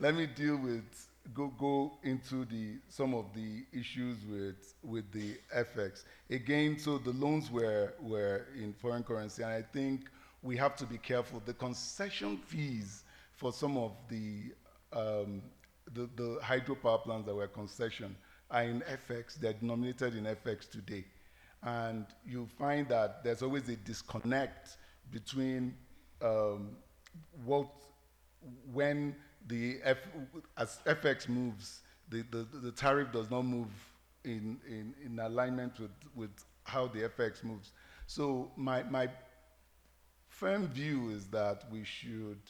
Speaker 5: let me deal with go into some of the issues with the FX. Again, so the loans were in foreign currency, and I think we have to be careful. The concession fees for some of the hydropower plants that were concession are in FX. They're denominated in FX today. And you find that there's always a disconnect between when as FX moves, the tariff does not move in alignment with how the FX moves. So my firm view is that we should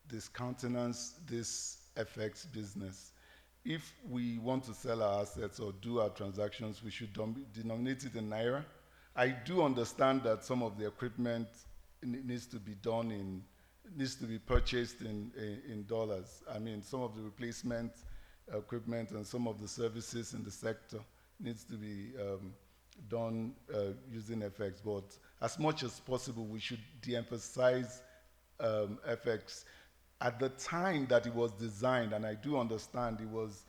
Speaker 5: discountenance this FX business. If we want to sell our assets or do our transactions, we should denominate it in Naira. I do understand that some of the equipment needs to be purchased in dollars. I mean, some of the replacement equipment and some of the services in the sector needs to be done using FX. But as much as possible, we should de-emphasize FX. At the time that it was designed, and I do understand it was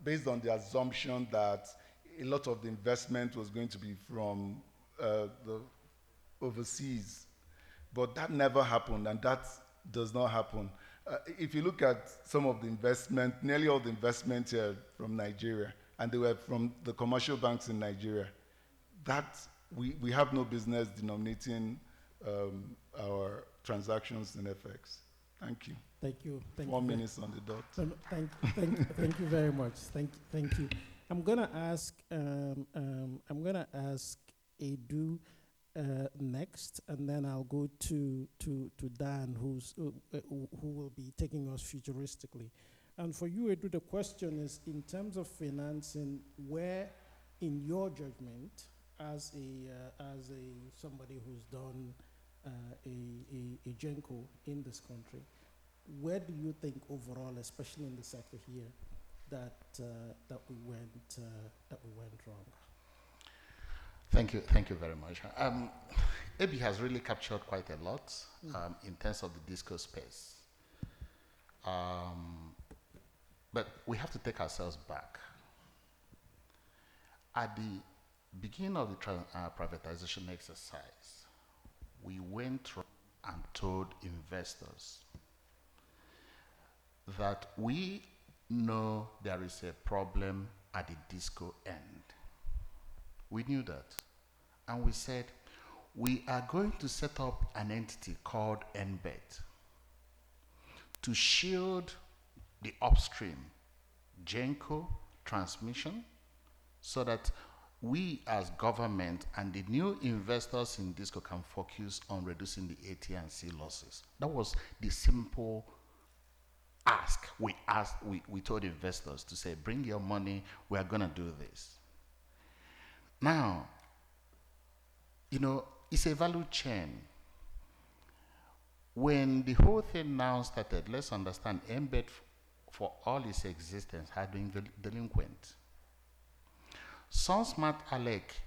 Speaker 5: based on the assumption that a lot of the investment was going to be from the overseas. But that never happened, and that does not happen. If you look at some of the investment, nearly all the investment here from Nigeria, and they were from the commercial banks in Nigeria, that we have no business denominating our transactions in FX. Thank you.
Speaker 2: Thank you.
Speaker 5: 1 minute on the dot.
Speaker 2: Thank you very much. Thank you. I'm gonna ask Edu next, and then I'll go to Dan, who will be taking us futuristically. And for you, Edu, the question is, in terms of financing, where, in your judgment, as somebody who's done a GENCO in this country, where do you think overall, especially in the sector here, that we went wrong?
Speaker 6: Thank you very much. AB has really captured quite a lot in terms of the disco space. But we have to take ourselves back. At the beginning of the privatization exercise, we went and told investors that we know there is a problem at the disco end. We knew that. And we said, we are going to set up an entity called NBET to shield the upstream, GENCO, transmission, so that we as government and the new investors in DISCO can focus on reducing the AT&C losses. That was the simple ask. We told investors to say, bring your money, we are going to do this. Now, you know, it's a value chain. When the whole thing now started, let's understand, NBET for all its existence had been delinquent. Smart Alec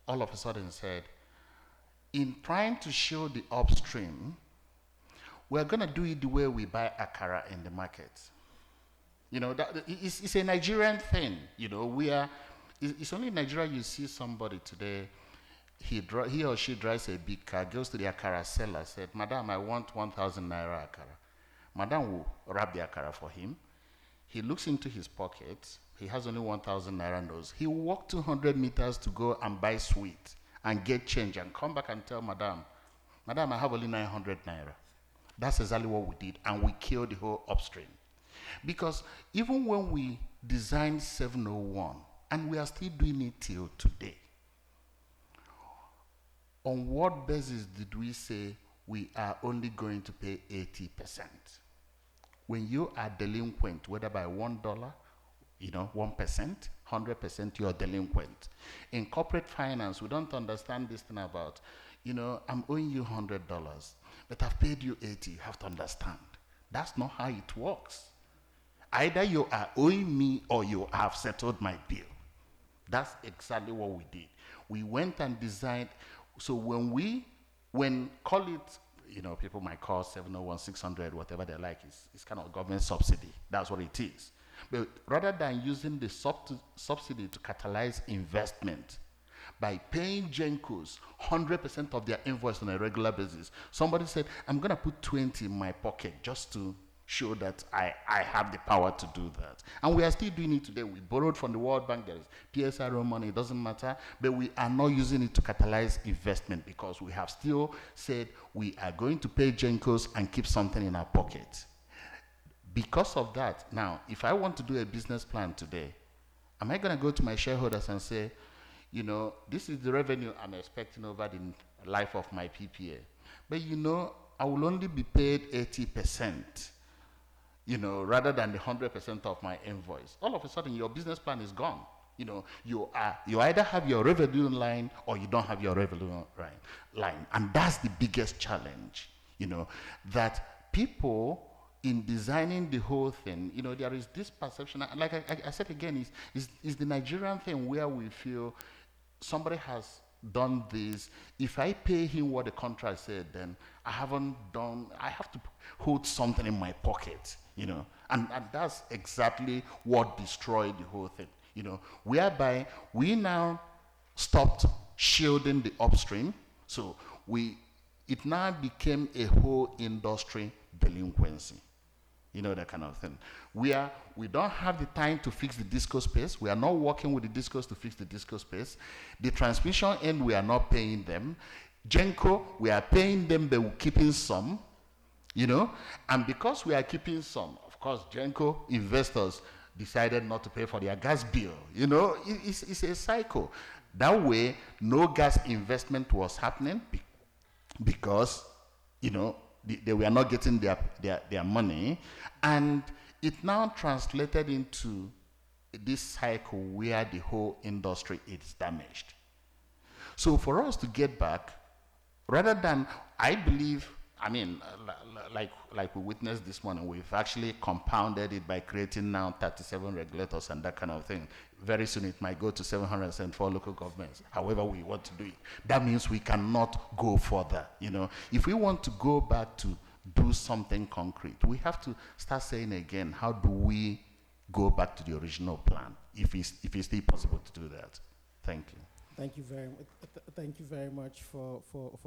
Speaker 6: all of a sudden said, in trying to show the upstream, we're going to do it the way we buy akara in the market. You know, it's a Nigerian thing. You know, it's only in Nigeria you see somebody today, he or she drives a big car, goes to the akara seller, said, Madam, I want 1,000 naira akara. Madam will wrap the akara for him. He looks into his pocket. He has only 1,000 naira notes. He will walk 200 meters to go and buy sweet and get change and come back and tell Madam, I have only 900 naira. That's exactly what we did, and we killed the whole upstream. Because even when we designed 701, and we are still doing it till today, on what basis did we say we are only going to pay 80%? When you are delinquent, whether by $1, 1%, 100%, you're delinquent. In corporate finance, we don't understand this thing about, you know, I'm owing you $100, but I've paid you 80. You have to understand. That's not how it works. Either you are owing me or you have settled my bill. That's exactly what we did. We went and designed, so when call it, you know, people might call 701, 600, whatever they like, it's kind of government subsidy. That's what it is. But rather than using the subsidy to catalyze investment, by paying Gencos 100% of their invoice on a regular basis, somebody said, I'm going to put 20 in my pocket just to show that I have the power to do that. And we are still doing it today. We borrowed from the World Bank. There is PSRO money. It doesn't matter. But we are not using it to catalyze investment because we have still said we are going to pay Gencos and keep something in our pocket. Because of that, now, if I want to do a business plan today, am I going to go to my shareholders and say, you know, this is the revenue I'm expecting over the life of my PPA. But, you know, I will only be paid 80%, you know, rather than the 100% of my invoice. All of a sudden, your business plan is gone. You know, you either have your revenue line or you don't have your revenue line. And that's the biggest challenge, you know, that people in designing the whole thing, you know, there is this perception, like I said again, is the Nigerian thing where we feel somebody has done this. If I pay him what the contract said, then I have to hold something in my pocket, you know, and that's exactly what destroyed the whole thing, you know, whereby we now stopped shielding the upstream, so it now became a whole industry delinquency. You know, that kind of thing. We don't have the time to fix the disco space. We are not working with the discos to fix the disco space. The transmission end, we are not paying them. Genco, we are paying them, but we're keeping some, you know. And because we are keeping some, of course, Genco investors decided not to pay for their gas bill. You know, it's a cycle. That way, no gas investment was happening because, you know, they were not getting their money, and it now translated into this cycle where the whole industry is damaged. So for us to get back, rather than, I believe, I mean, like we witnessed this morning, we've actually compounded it by creating now 37 regulators and that kind of thing. Very soon it might go to 774 local governments, however we want to do it. That means we cannot go further, you know. If we want to go back to do something concrete, we have to start saying again, how do we go back to the original plan, if it's still possible to do that? Thank you.
Speaker 2: Thank you very much. Thank you very much for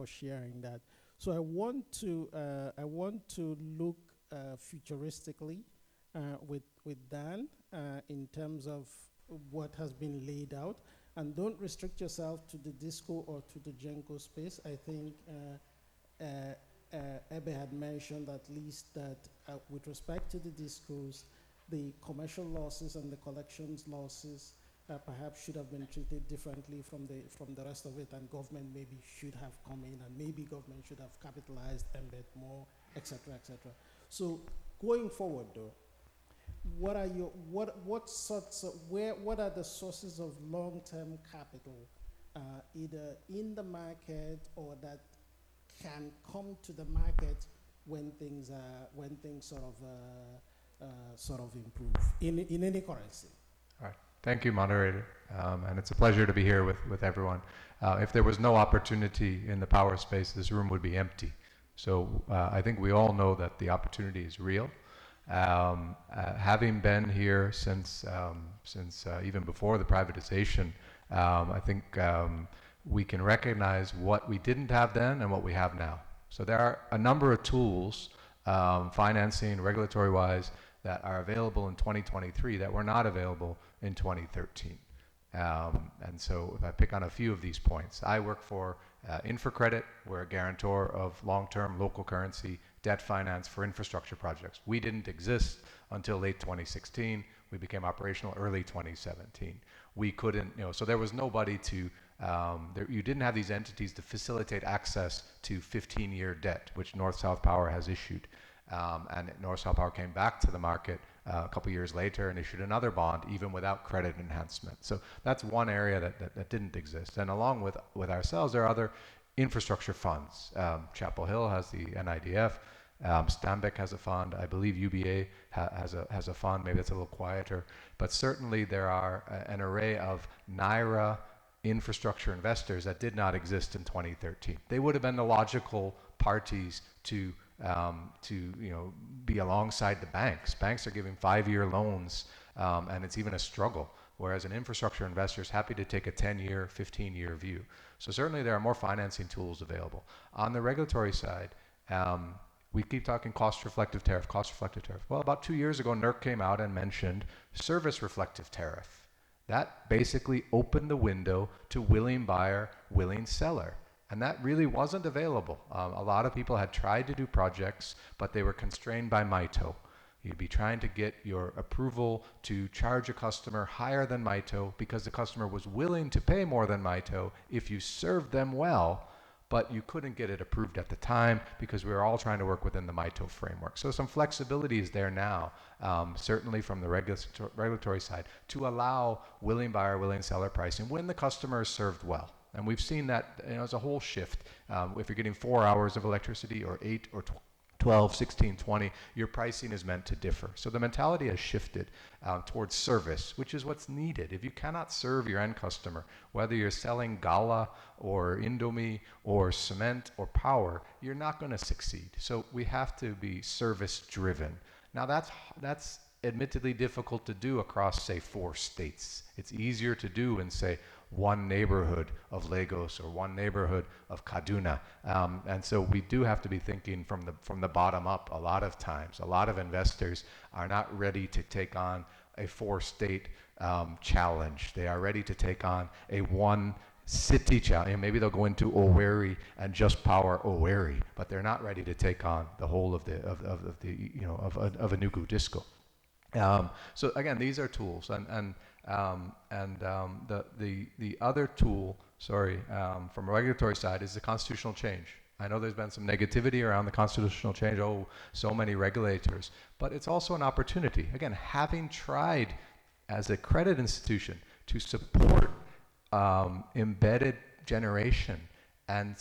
Speaker 2: sharing that. So I want to look futuristically with Dan in terms of what has been laid out, and don't restrict yourself to the disco or to the Genco space. I think Ebe had mentioned at least that with respect to the discos, the commercial losses and the collections losses perhaps should have been treated differently from the rest of it, and government maybe should have come in, and maybe government should have capitalized embed more, etc., etc. So going forward, though, what are the sources of long-term capital, either in the market or that can come to the market when things sort of improve in any currency?
Speaker 7: All right. Thank you, moderator. And it's a pleasure to be here with everyone. If there was no opportunity in the power space, this room would be empty. So I think we all know that the opportunity is real. Having been here since even before the privatization, I think we can recognize what we didn't have then and what we have now. So there are a number of tools, financing, regulatory-wise, that are available in 2023 that were not available in 2013. And so if I pick on a few of these points, I work for InfraCredit. We're a guarantor of long-term local currency debt finance for infrastructure projects. We didn't exist until late 2016. We became operational early 2017. We couldn't, so there was nobody to, you didn't have these entities to facilitate access to 15-year debt, which North-South Power has issued. And North-South Power came back to the market a couple years later and issued another bond, even without credit enhancement. So that's one area that didn't exist. And along with ourselves, there are other infrastructure funds. Chapel Hill has the NIDF. Stambek has a fund. I believe UBA has a fund. Maybe it's a little quieter. But certainly there are an array of Naira infrastructure investors that did not exist in 2013. They would have been the logical parties to be alongside the banks. Banks are giving 5-year loans, and it's even a struggle. Whereas an infrastructure investor is happy to take a 10-year, 15-year view. So certainly there are more financing tools available. On the regulatory side, we keep talking cost-reflective tariff, cost-reflective tariff. Well, about 2 years ago, NERC came out and mentioned service-reflective tariff. That basically opened the window to willing buyer, willing seller. And that really wasn't available. A lot of people had tried to do projects, but they were constrained by MITO. You'd be trying to get your approval to charge a customer higher than MITO because the customer was willing to pay more than MITO if you served them well, but you couldn't get it approved at the time because we were all trying to work within the MITO framework. So some flexibility is there now, certainly from the regulatory side, to allow willing buyer, willing seller pricing when the customer is served well. And we've seen that as a whole shift. If you're getting 4 hours of electricity or 8 or 12, 16, 20, your pricing is meant to differ. So the mentality has shifted towards service, which is what's needed. If you cannot serve your end customer, whether you're selling gala or Indomie or cement or power, you're not going to succeed. So we have to be service driven. Now that's admittedly difficult to do across, say, 4 states. It's easier to do in, say, one neighborhood of Lagos or one neighborhood of Kaduna. And so we do have to be thinking from the bottom up a lot of times. A lot of investors are not ready to take on a 4-state challenge. They are ready to take on a one city challenge. Maybe they'll go into Owerri and just power Owerri, but they're not ready to take on the whole of Enugu Disco. So again, these are tools, and the other tool, from a regulatory side, is the constitutional change. I know there's been some negativity around the constitutional change. Oh, so many regulators, but it's also an opportunity. Again, having tried as a credit institution to support embedded generation and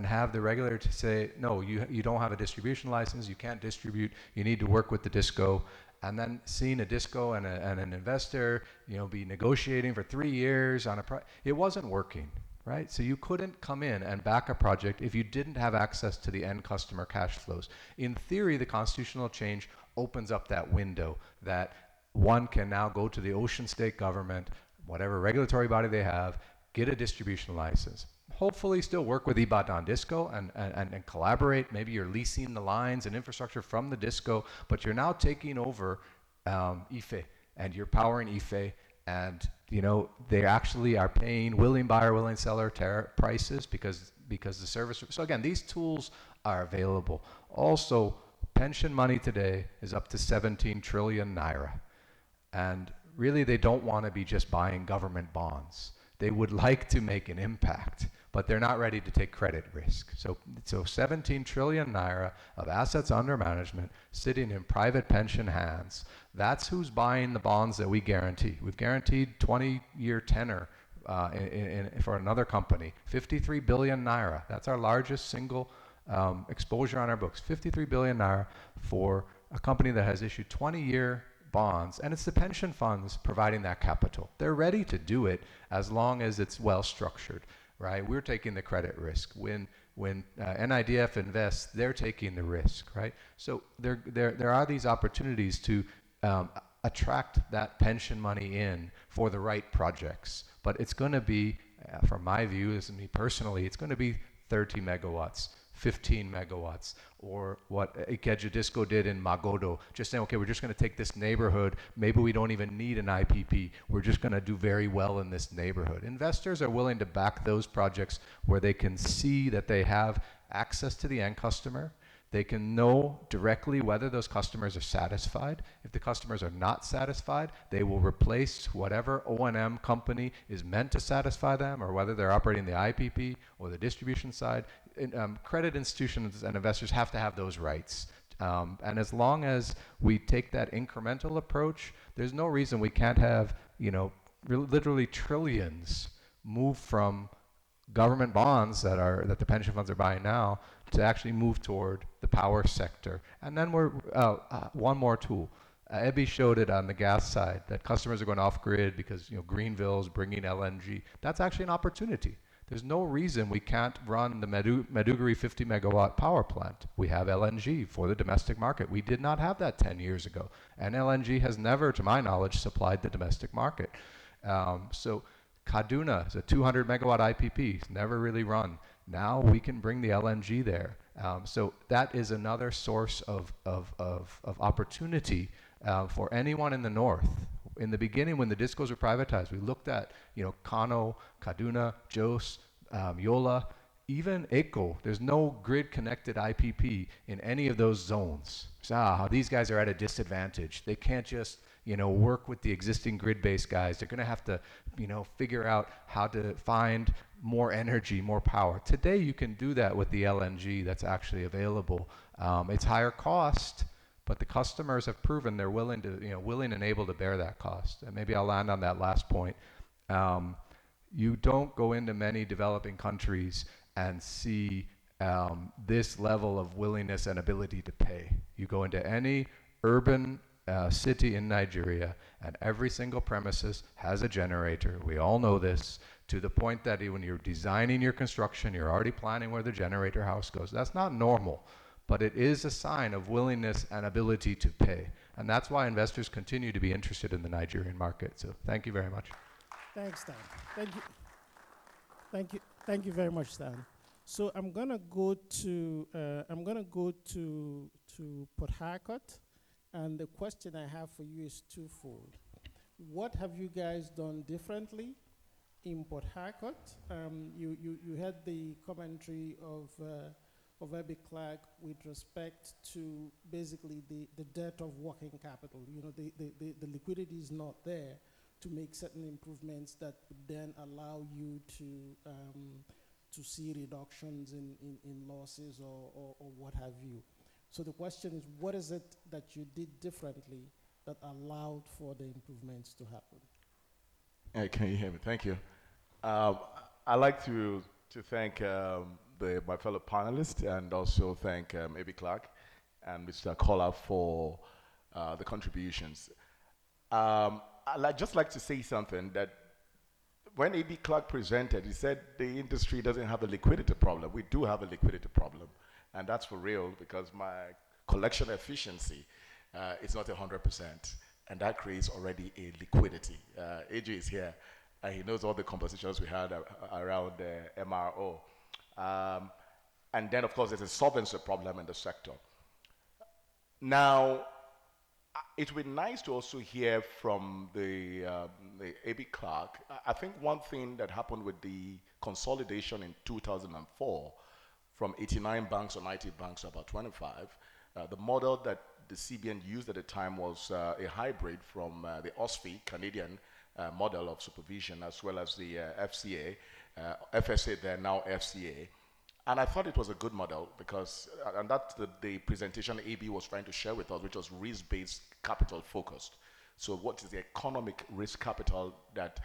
Speaker 7: have the regulator to say, no, you don't have a distribution license, you can't distribute, you need to work with the DISCO. And then seeing a DISCO and an investor, be negotiating for 3 years on it wasn't working, right? So you couldn't come in and back a project if you didn't have access to the end customer cash flows. In theory, the constitutional change opens up that window that one can now go to the ocean state government, whatever regulatory body they have, get a distribution license. Hopefully still work with Ibadan Disco and collaborate. Maybe you're leasing the lines and infrastructure from the Disco, but you're now taking over IFE, and you're powering IFE, and they actually are paying willing buyer, willing seller prices because the service. So again, these tools are available. Also, pension money today is up to 17 trillion naira, and really they don't want to be just buying government bonds. They would like to make an impact, but they're not ready to take credit risk. So 17 trillion naira of assets under management sitting in private pension hands. That's who's buying the bonds that we guarantee. We've guaranteed 20-year tenor for another company, 53 billion naira. That's our largest single exposure on our books, 53 billion naira for a company that has issued 20-year bonds, and it's the pension funds providing that capital. They're ready to do it as long as it's well structured, right? We're taking the credit risk. When NIDF invests, they're taking the risk, right? So there are these opportunities to attract that pension money in for the right projects, but it's going to be, from my view, as me personally, it's going to be 30 megawatts. 15 megawatts, or what Ikeja Disco did in Magodo, just saying, okay, we're just going to take this neighborhood, maybe we don't even need an IPP, we're just going to do very well in this neighborhood. Investors are willing to back those projects where they can see that they have access to the end customer. They can know directly whether those customers are satisfied. If the customers are not satisfied, they will replace whatever O&M company is meant to satisfy them, or whether they're operating the IPP or the distribution side. Credit institutions and investors have to have those rights. And as long as we take that incremental approach, there's no reason we can't have, literally trillions move from government bonds that the pension funds are buying now to actually move toward the power sector. And then we're one more tool. Ebby showed it on the gas side that customers are going off grid because Greenville's bringing LNG. That's actually an opportunity. There's no reason we can't run the Maiduguri 50 megawatt power plant. We have LNG for the domestic market. We did not have that 10 years ago. And LNG has never, to my knowledge, supplied the domestic market. So Kaduna is a 200 megawatt IPP. It's never really run. Now we can bring the LNG there. So that is another source of opportunity for anyone in the north. In the beginning, when the discos were privatized, we looked at, Kano, Kaduna, Jos, Yola, even Eko. There's no grid-connected IPP in any of those zones. So, these guys are at a disadvantage. They can't just, work with the existing grid-based guys. They're going to have to, figure out how to find more energy, more power. Today, you can do that with the LNG that's actually available. It's higher cost, but the customers have proven they're willing and able to bear that cost. And maybe I'll land on that last point. You don't go into many developing countries and see this level of willingness and ability to pay. You go into any urban city in Nigeria, and every single premises has a generator. We all know this, to the point that when you're designing your construction, you're already planning where the generator house goes. That's not normal, but it is a sign of willingness and ability to pay. And that's why investors continue to be interested in the Nigerian market. So thank you very much.
Speaker 2: Thanks, Stan. Thank you very much, Stan. So I'm gonna go to Port Harcourt, and the question I have for you is twofold. What have you guys done differently in Port Harcourt? You had the commentary of Ebby Clark with respect to basically the debt of working capital. The liquidity is not there to make certain improvements that would then allow you to see reductions in losses or what have you. So the question is, what is it that you did differently that allowed for the improvements to happen?
Speaker 8: Hey, can you hear me? Thank you. I'd like to thank my fellow panelists, and also thank Ebby Clark and Mr. Kola for the contributions. I'd just like to say something, that when Ebby Clark presented, he said the industry doesn't have a liquidity problem. We do have a liquidity problem, and that's for real, because my collection efficiency is not 100%, and that creates already a liquidity. AJ is here, and he knows all the conversations we had around the MRO. And then, of course, there's a solvency problem in the sector. Now, it would be nice to also hear from the Ebby Clark. I think one thing that happened with the consolidation in 2004, from 89 banks or 90 banks to about 25, the model that the CBN used at the time was a hybrid from the OSFI, Canadian model of supervision, as well as the FCA, FSA then, now FCA. And I thought it was a good model because, and that's the presentation AB was trying to share with us, which was risk-based capital focused. So what is the economic risk capital that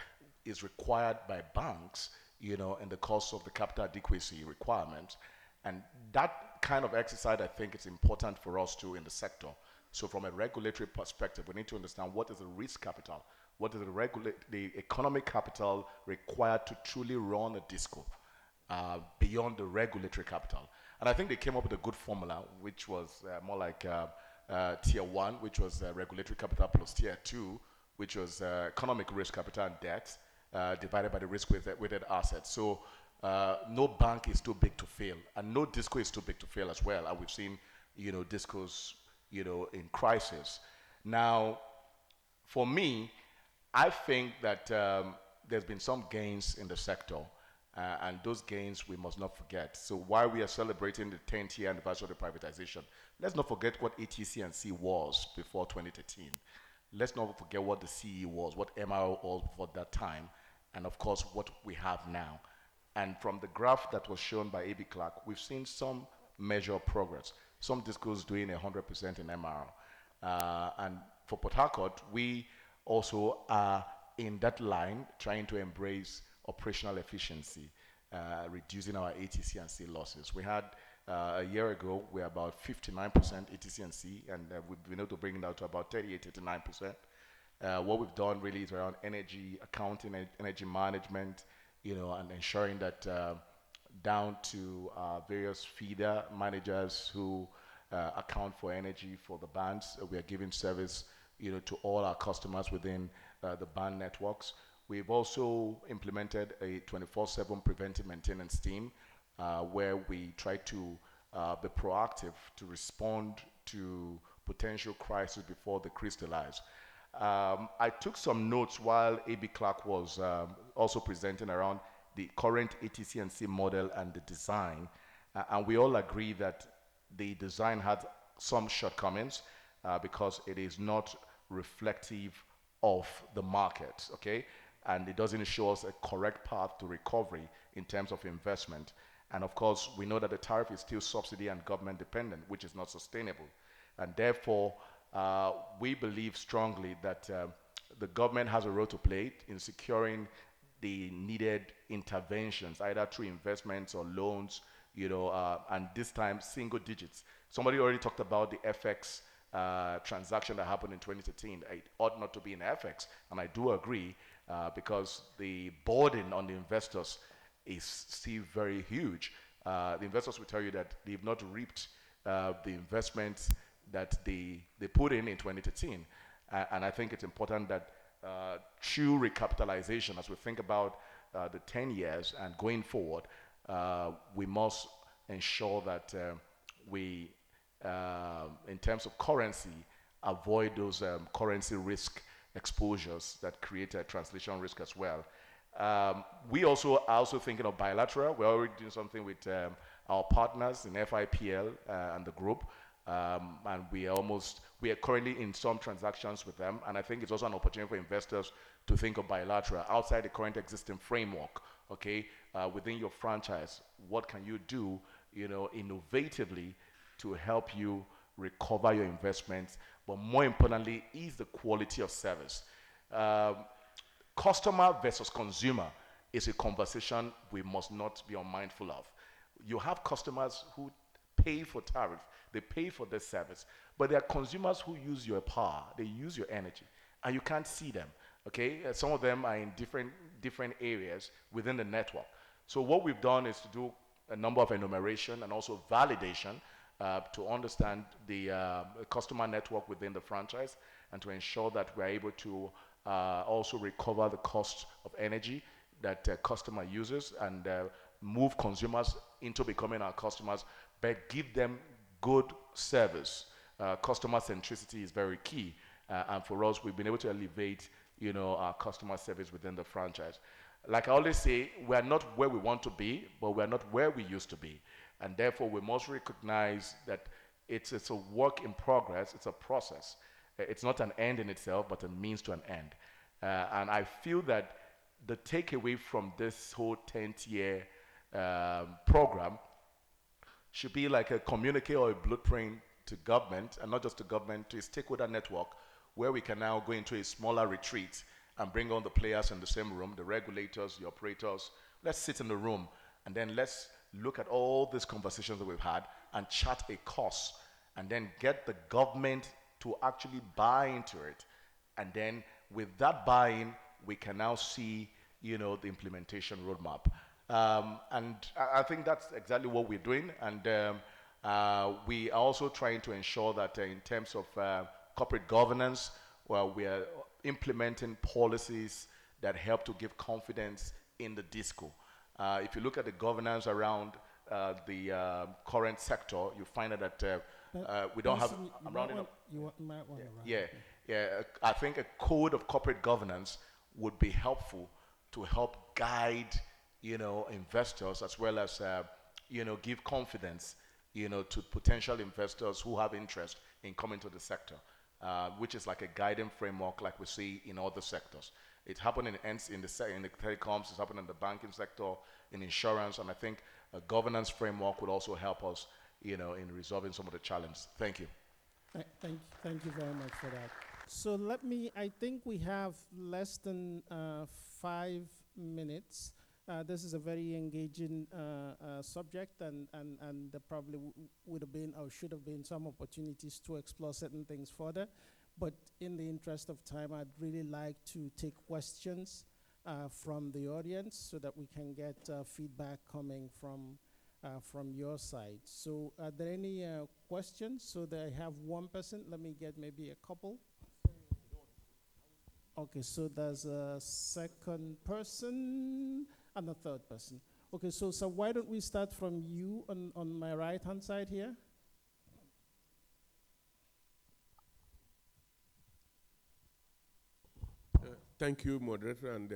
Speaker 8: is required by banks, in the course of the capital adequacy requirements? And that kind of exercise, I think, is important for us too in the sector. So from a regulatory perspective, we need to understand what is the risk capital, what is the economic capital required to truly run a disco. Beyond the regulatory capital. And I think they came up with a good formula, which was more like tier 1, which was regulatory capital, plus tier 2, which was economic risk capital and debt, divided by the risk-weighted assets. So no bank is too big to fail, and no disco is too big to fail as well. And we've seen, discos, in crisis. Now, for me, I think that there's been some gains in the sector. And those gains we must not forget. So while we are celebrating the 10th year anniversary of the privatization, let's not forget what ATC and C was before 2013. Let's not forget what the CE was, what MRO was before that time, and of course what we have now. And from the graph that was shown by Ebby Clark, we've seen some measure of progress. Some discos doing 100% in MRO. And for Port Harcourt, we also are in that line trying to embrace operational efficiency. reducing our ATC and C losses. We had a year ago, we're about 59% ATC and C, and we've been able to bring it down to about 38, 89%. What we've done really is around energy accounting, energy management, and ensuring that down to various feeder managers who account for energy for the bands, we are giving service, to all our customers within the band networks. We've also implemented a 24/7 preventive maintenance team where we try to be proactive to respond to potential crises before they crystallize. I took some notes while A.B. Clark was also presenting around the current ATC and C model and the design, and we all agree that the design had some shortcomings because it is not reflective of the market, okay? And it doesn't show us a correct path to recovery in terms of investment. And of course, we know that the tariff is still subsidy and government dependent, which is not sustainable. And therefore, we believe strongly that the government has a role to play in securing the needed interventions, either through investments or loans, and this time single digits. Somebody already talked about the FX transaction that happened in 2013. It ought not to be in FX, and I do agree because the burden on the investors is still very huge. The investors will tell you that they've not reaped the investments that they put in 2013. And I think it's important that through recapitalization, as we think about the 10 years and going forward, we must ensure that we, in terms of currency, avoid those currency risk exposures that create a translation risk as well. We also are also thinking of bilateral. We're already doing something with our partners in FIPL and the group, and we are currently in some transactions with them, and I think it's also an opportunity for investors to think of bilateral outside the current existing framework, okay? Within your franchise, what can you do, innovatively to help you recover your investments, but more importantly, is the quality of service. Customer versus consumer is a conversation we must not be unmindful of. You have customers who pay for tariff, they pay for this service, but there are consumers who use your power, they use your energy, and you can't see them, okay? Some of them are in different areas within the network. So what we've done is to do a number of enumeration and also validation to understand the customer network within the franchise and to ensure that we're able to also recover the cost of energy that customer uses and move consumers into becoming our customers, but give them good service. Customer centricity is very key, and for us, we've been able to elevate, our customer service within the franchise. Like I always say, we're not where we want to be, but we're not where we used to be, and therefore we must recognize that it's a work in progress, it's a process. It's not an end in itself, but a means to an end. And I feel that the takeaway from this whole 10th year program should be like a communique or a blueprint to government, and not just to government, to a stakeholder network, where we can now go into a smaller retreat and bring on the players in the same room, the regulators, the operators. Let's sit in the room, and then let's look at all these conversations that we've had and chart a course, and then get the government to actually buy into it. And then with that buy-in, we can now see, the implementation roadmap. And I think that's exactly what we're doing. And we are also trying to ensure that in terms of corporate governance, we are implementing policies that help to give confidence in the DISCO. If you look at the governance around the current sector, you find that we don't have. I'm rounding up.
Speaker 2: You might want to round.
Speaker 8: Yeah. I think a code of corporate governance would be helpful to help guide, investors, as well as, give confidence, to potential investors who have interest in coming to the sector, which is like a guiding framework, like we see in other sectors. It's happening in the telecoms, it's happening in the banking sector, in insurance, and I think a governance framework would also help us, in resolving some of the challenges. Thank you.
Speaker 2: Thank you very much for that. So I think we have less than 5 minutes This is a very engaging subject, and there probably would have been or should have been some opportunities to explore certain things further. But in the interest of time, I'd really like to take questions from the audience so that we can get feedback coming from your side. So are there any questions? So that I have one person. Let me get maybe a couple. Okay, so there's a second person and a third person. Okay, so why don't we start from you on my right-hand side here?
Speaker 9: Thank you, moderator. And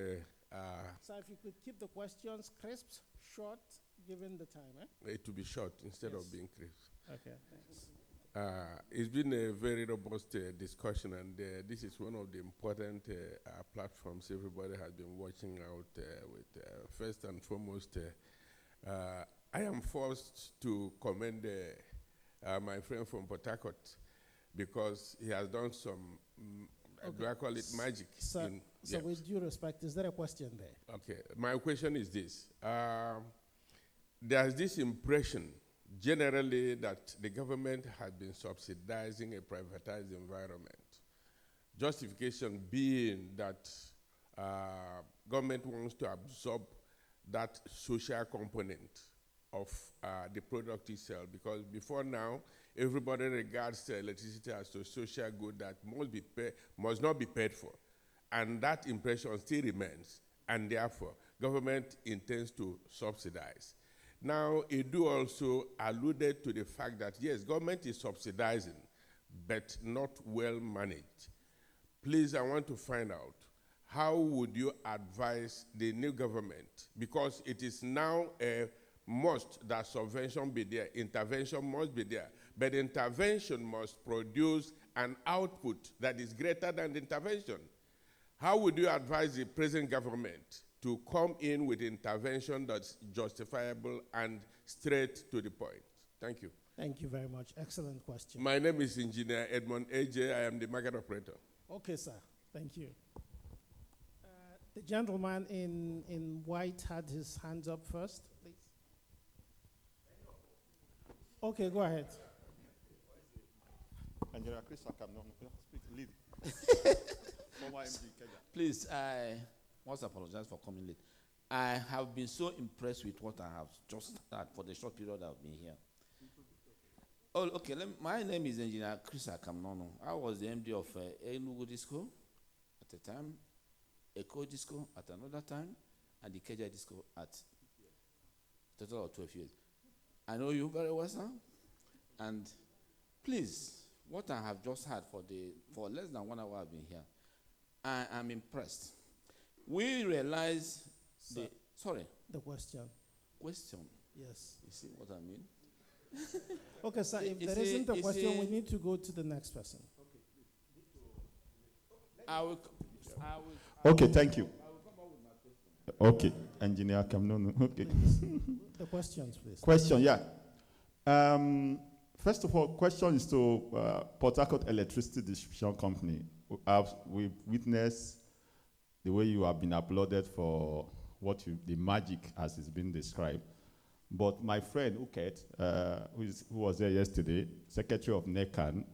Speaker 2: so if you could keep the questions crisp, short, given the time.
Speaker 9: it to be short instead of being crisp.
Speaker 2: Okay, thanks.
Speaker 9: It's been a very robust discussion, and this is one of the important platforms everybody has been watching out with. First and foremost, I am forced to commend my friend from Port Harcourt because he has done some, do I call it magic?
Speaker 2: So with due respect, is there a question there?
Speaker 9: Okay, my question is this. There's this impression generally that the government has been subsidizing a privatized environment. Justification being that government wants to absorb that social component of the product itself, because before now, everybody regards electricity as a social good that must not be paid for. And that impression still remains, and therefore, government intends to subsidize. Now, Edu also alluded to the fact that, yes, government is subsidizing, but not well managed. Please, I want to find out, how would you advise the new government? Because it is now a must that subvention be there, intervention must be there, but intervention must produce an output that is greater than the intervention. How would you advise the present government to come in with intervention that's justifiable and straight to the point? Thank you.
Speaker 2: Thank you very much. Excellent question.
Speaker 9: My name is Engineer Edmond AJ. I am the market operator.
Speaker 2: Okay, sir. Thank you. The gentleman in white had his hands up first, please. Okay, go ahead.
Speaker 10: Engineer Chris, speak, lead.
Speaker 11: Please, I must apologize for coming late. I have been so impressed with what I have just started for the short period I've been here. Oh, okay. My name is Engineer Chris Akamnono. I was the MD of Enugu Disco at the time, Eco Disco at another time, and the Keja Disco at a total of 12 years. I know you very well, sir. And please, what I have just had for less than 1 hour I've been here, I am impressed. We realize
Speaker 2: the question.
Speaker 11: Question.
Speaker 2: Yes.
Speaker 11: You see what I mean?
Speaker 2: Okay, sir, if there isn't a question, we need to go to the next person.
Speaker 10: Okay, thank you. Okay, Engineer Kamnono. Okay.
Speaker 2: The questions, please.
Speaker 10: Question, yeah. First of all, question is to Port Harcourt Electricity Distribution Company. We've witnessed the way you have been applauded for the magic as it's been described. But my friend, Uket, who was there yesterday, Secretary of NECAN,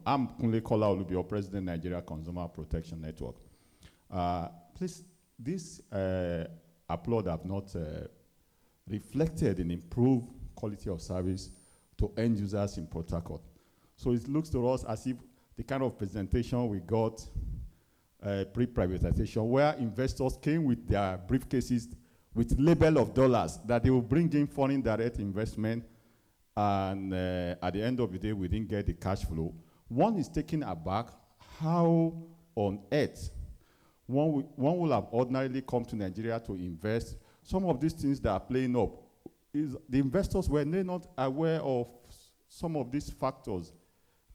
Speaker 10: I'm Kunle Kola Olubio, President, Nigeria Consumer Protection Network. Please, this applaud have not reflected in improved quality of service to end users in Port Harcourt. So it looks to us as if the kind of presentation we got pre-privatization, where investors came with their briefcases with label of dollars that they will bring in foreign direct investment, and at the end of the day, we didn't get the cash flow. One is taken aback how on earth one will have ordinarily come to Nigeria to invest. Some of these things that are playing up, the investors were not aware of some of these factors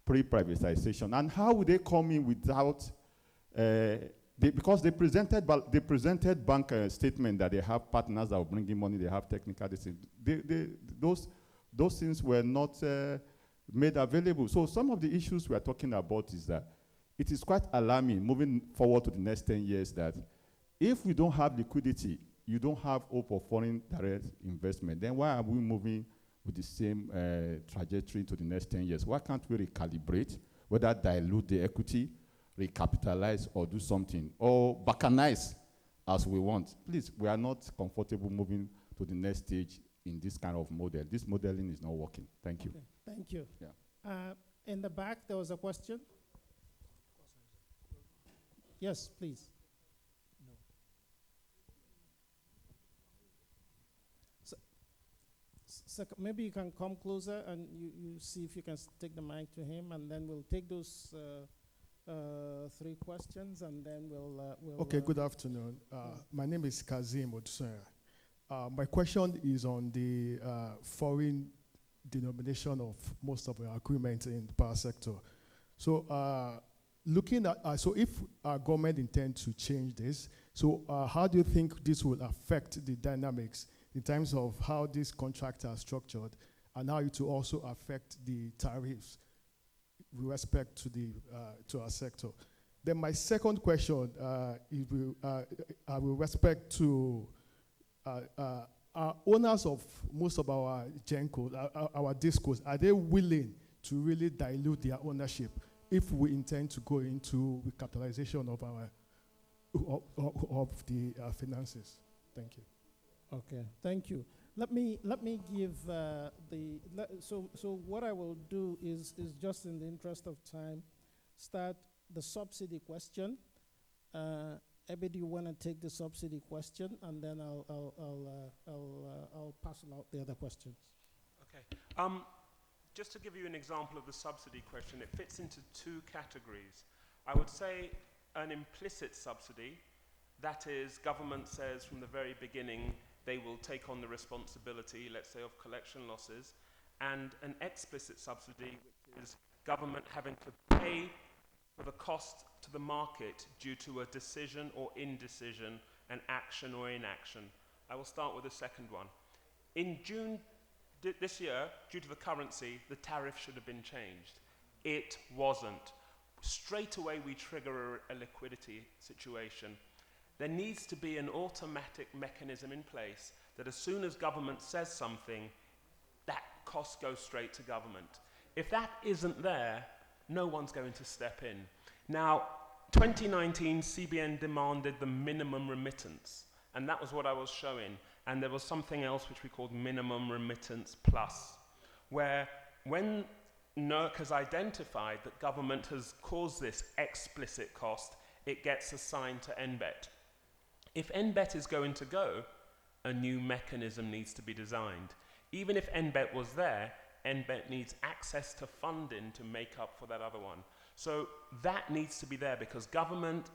Speaker 10: pre-privatization. And how would they come in without, because they presented bank statement that they have partners that will bring in money, they have technical, those things were not made available. So some of the issues we are talking about is that it is quite alarming moving forward to the next 10 years that if we don't have liquidity, you don't have hope of foreign direct investment, then why are we moving with the same trajectory to the next 10 years? Why can't we recalibrate, whether dilute the equity, recapitalize, or do something, or balkanize as we want? Please, we are not comfortable moving to the next stage in this kind of model. This modeling is not working. Thank you.
Speaker 2: Okay, thank you.
Speaker 10: Yeah.
Speaker 2: In the back, there was a question. Yes, please. So maybe you can come closer and you see if you can take the mic to him, and then we'll take those 3 questions, and then we'll.
Speaker 12: Okay, good afternoon. My name is Kazim Odusoya. My question is on the foreign denomination of most of our agreements in the power sector. So looking at, so if our government intends to change this, so how do you think this will affect the dynamics in terms of how these contracts are structured, and how it will also affect the tariffs with respect to the to our sector? Then my second question is with respect to our owners of most of our GenCos, our DisCos. Are they willing to really dilute their ownership if we intend to go into recapitalization of our of the finances? Thank you.
Speaker 2: Okay, thank you. Let me give so what I will do is just in the interest of time, start the subsidy question. Ebby, do you want to take the subsidy question, and then I'll pass out the other questions.
Speaker 3: Okay. Just to give you an example of the subsidy question, it fits into 2 categories. I would say an implicit subsidy, that is, government says from the very beginning they will take on the responsibility, let's say, of collection losses, and an explicit subsidy, which is government having to pay for the cost to the market due to a decision or indecision, an action or inaction. I will start with the second one. In June this year, due to the currency, the tariff should have been changed. It wasn't. Straight away we trigger a liquidity situation. There needs to be an automatic mechanism in place that as soon as government says something, that cost goes straight to government. If that isn't there, no one's going to step in. Now, 2019, CBN demanded the minimum remittance, and that was what I was showing. And there was something else which we called minimum remittance plus, where when NERC has identified that government has caused this explicit cost, it gets assigned to NBET. If NBET is going to go, a new mechanism needs to be designed. Even if NBET was there, NBET needs access to funding to make up for that other one. So that needs to be there because government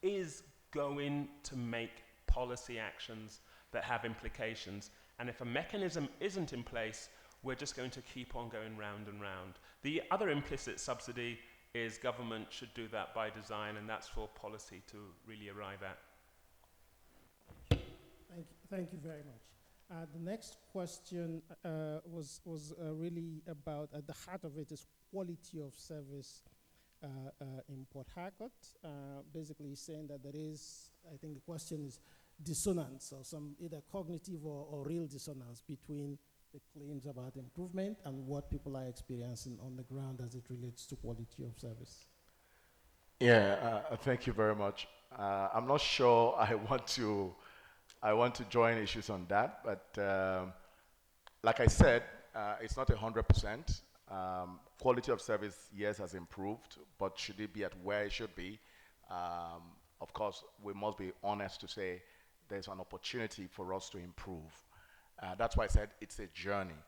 Speaker 3: is going to make policy actions that have implications. And if a mechanism isn't in place, we're just going to keep on going round and round. The other implicit subsidy is government should do that by design, and that's for policy to really arrive at.
Speaker 2: Thank you very much. The next question was really about, at the heart of it is quality of service in Port Harcourt. Basically saying that there is, I think the question is dissonance, or some either cognitive or real dissonance between the claims about improvement and what people are experiencing on the ground as it relates to quality of service.
Speaker 8: Yeah, thank you very much. I'm not sure I want to join issues on that, but like I said, it's not 100%. Quality of service, yes, has improved, but should it be at where it should be? Of course, we must be honest to say there's an opportunity for us to improve. That's why I said it's a journey.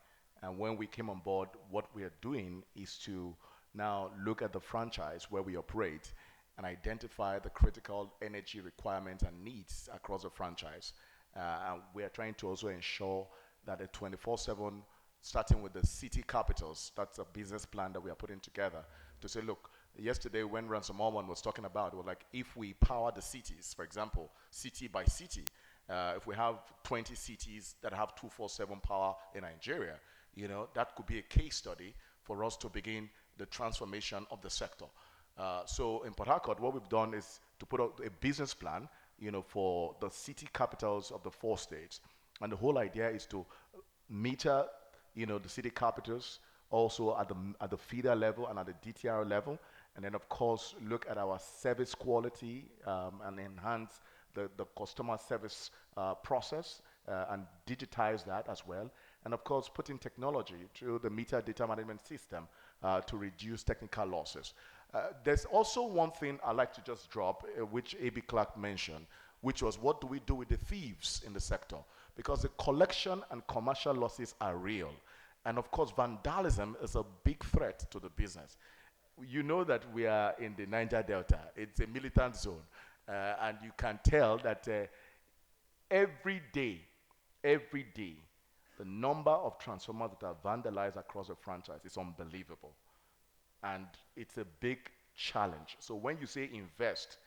Speaker 8: And when we came on board, what we are doing is to now look at the franchise where we operate and identify the critical energy requirements and needs across the franchise. And we are trying to also ensure that a 24/7, starting with the city capitals, that's a business plan that we are putting together to say, look, yesterday when Ransomware One was talking about, it was like if we power the cities, for example, city by city, if we have 20 cities that have 24/7 power in Nigeria, you know, that could be a case study for us to begin the transformation of the sector. So in Port Harcourt, what we've done is to put out a business plan for the city capitals of the 4 states. And the whole idea is to meter, the city capitals also at the feeder level and at the DTR level, and then of course look at our service quality and enhance the customer service process and digitize that as well. And of course put in technology through the meter data management system to reduce technical losses. There's also one thing I'd like to just drop, which A.B. Clark mentioned, which was what do we do with the thieves in the sector? Because the collection and commercial losses are real. And of course, vandalism is a big threat to the business. You know that we are in the Niger Delta. It's a militant zone. And you can tell that every day, the number of transformers that are vandalized across the franchise is unbelievable. And it's a big challenge. So when you say invest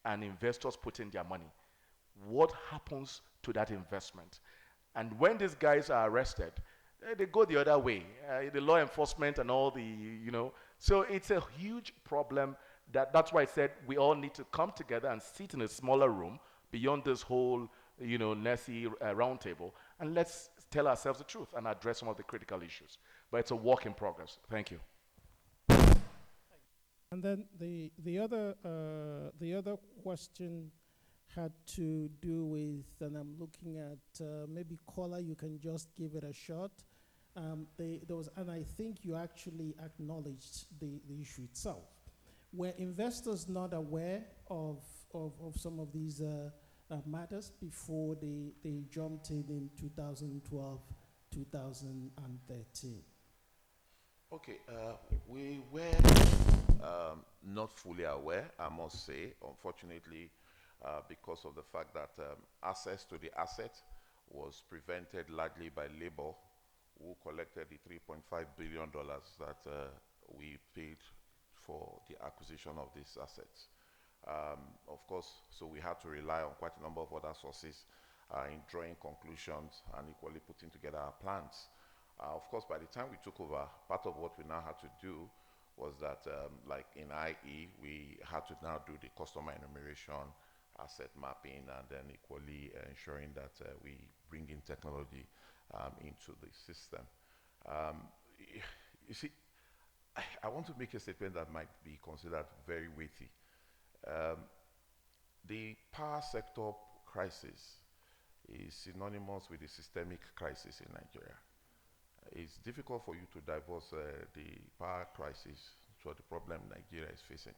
Speaker 8: and investors put in their money, what happens to that investment? And when these guys are arrested, they go the other way. The law enforcement and all the, So it's a huge problem. That's why I said we all need to come together and sit in a smaller room beyond this whole, messy roundtable, and let's tell ourselves the truth and address some of the critical issues. But it's a work in progress. Thank you.
Speaker 2: And then the other question had to do with, and I'm looking at maybe Kola, you can just give it a shot. There was, and I think you actually acknowledged the issue itself. Were investors not aware of some of these matters before they jumped in 2012, 2013?
Speaker 13: Okay, we were not fully aware, I must say, unfortunately, because of the fact that access to the asset was prevented largely by Labour, who collected the $3.5 billion that we paid for the acquisition of these assets. Of course, so we had to rely on quite a number of other sources in drawing conclusions and equally putting together our plans. Of course, by the time we took over, part of what we now had to do was that, like in IE, we had to now do the customer enumeration, asset mapping, and then equally ensuring that we bring in technology into the system. You see, I want to make a statement that might be considered very weighty. The power sector crisis is synonymous with the systemic crisis in Nigeria. It's difficult for you to divorce the power crisis to the problem Nigeria is facing.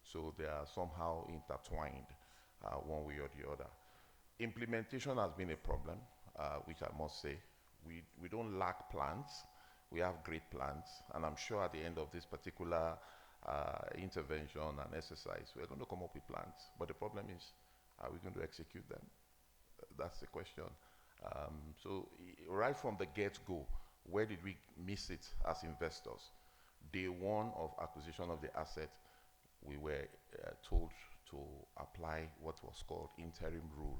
Speaker 13: So they are somehow intertwined one way or the other. Implementation has been a problem, which I must say. We don't lack plans. We have great plans. And I'm sure at the end of this particular intervention and exercise, we're going to come up with plans. But the problem is, are we going to execute them? That's the question. So right from the get-go, where did we miss it as investors? Day one of acquisition of the asset, we were told to apply what was called interim rule.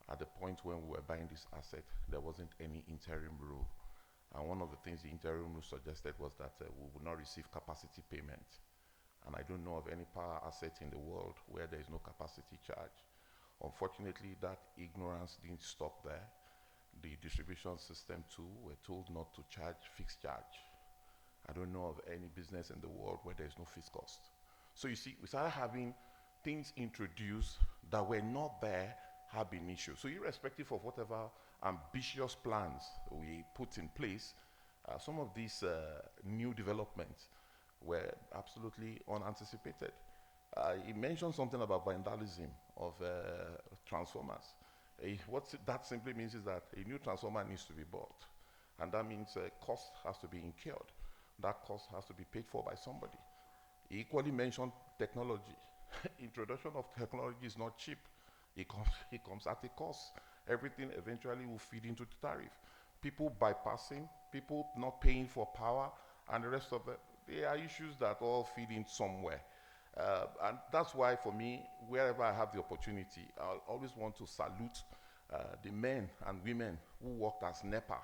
Speaker 13: At the point when we were buying this asset, there wasn't any interim rule. And one of the things the interim rule suggested was that we would not receive capacity payment. And I don't know of any power asset in the world where there is no capacity charge. Unfortunately, that ignorance didn't stop there. The distribution system too were told not to charge fixed charge. I don't know of any business in the world where there's no fixed cost. So you see, we started having things introduced that were not there, have been issues. So irrespective of whatever ambitious plans we put in place, some of these new developments were absolutely unanticipated. He mentioned something about vandalism of transformers. What that simply means is that a new transformer needs to be bought. And that means cost has to be incurred. That cost has to be paid for by somebody. He equally mentioned technology. Introduction of technology is not cheap. It comes at a cost. Everything eventually will feed into the tariff. People bypassing, people not paying for power, and the rest of it. There are issues that all feed in somewhere. And that's why, for me, wherever I have the opportunity, I always want to salute the men and women who worked as NEPA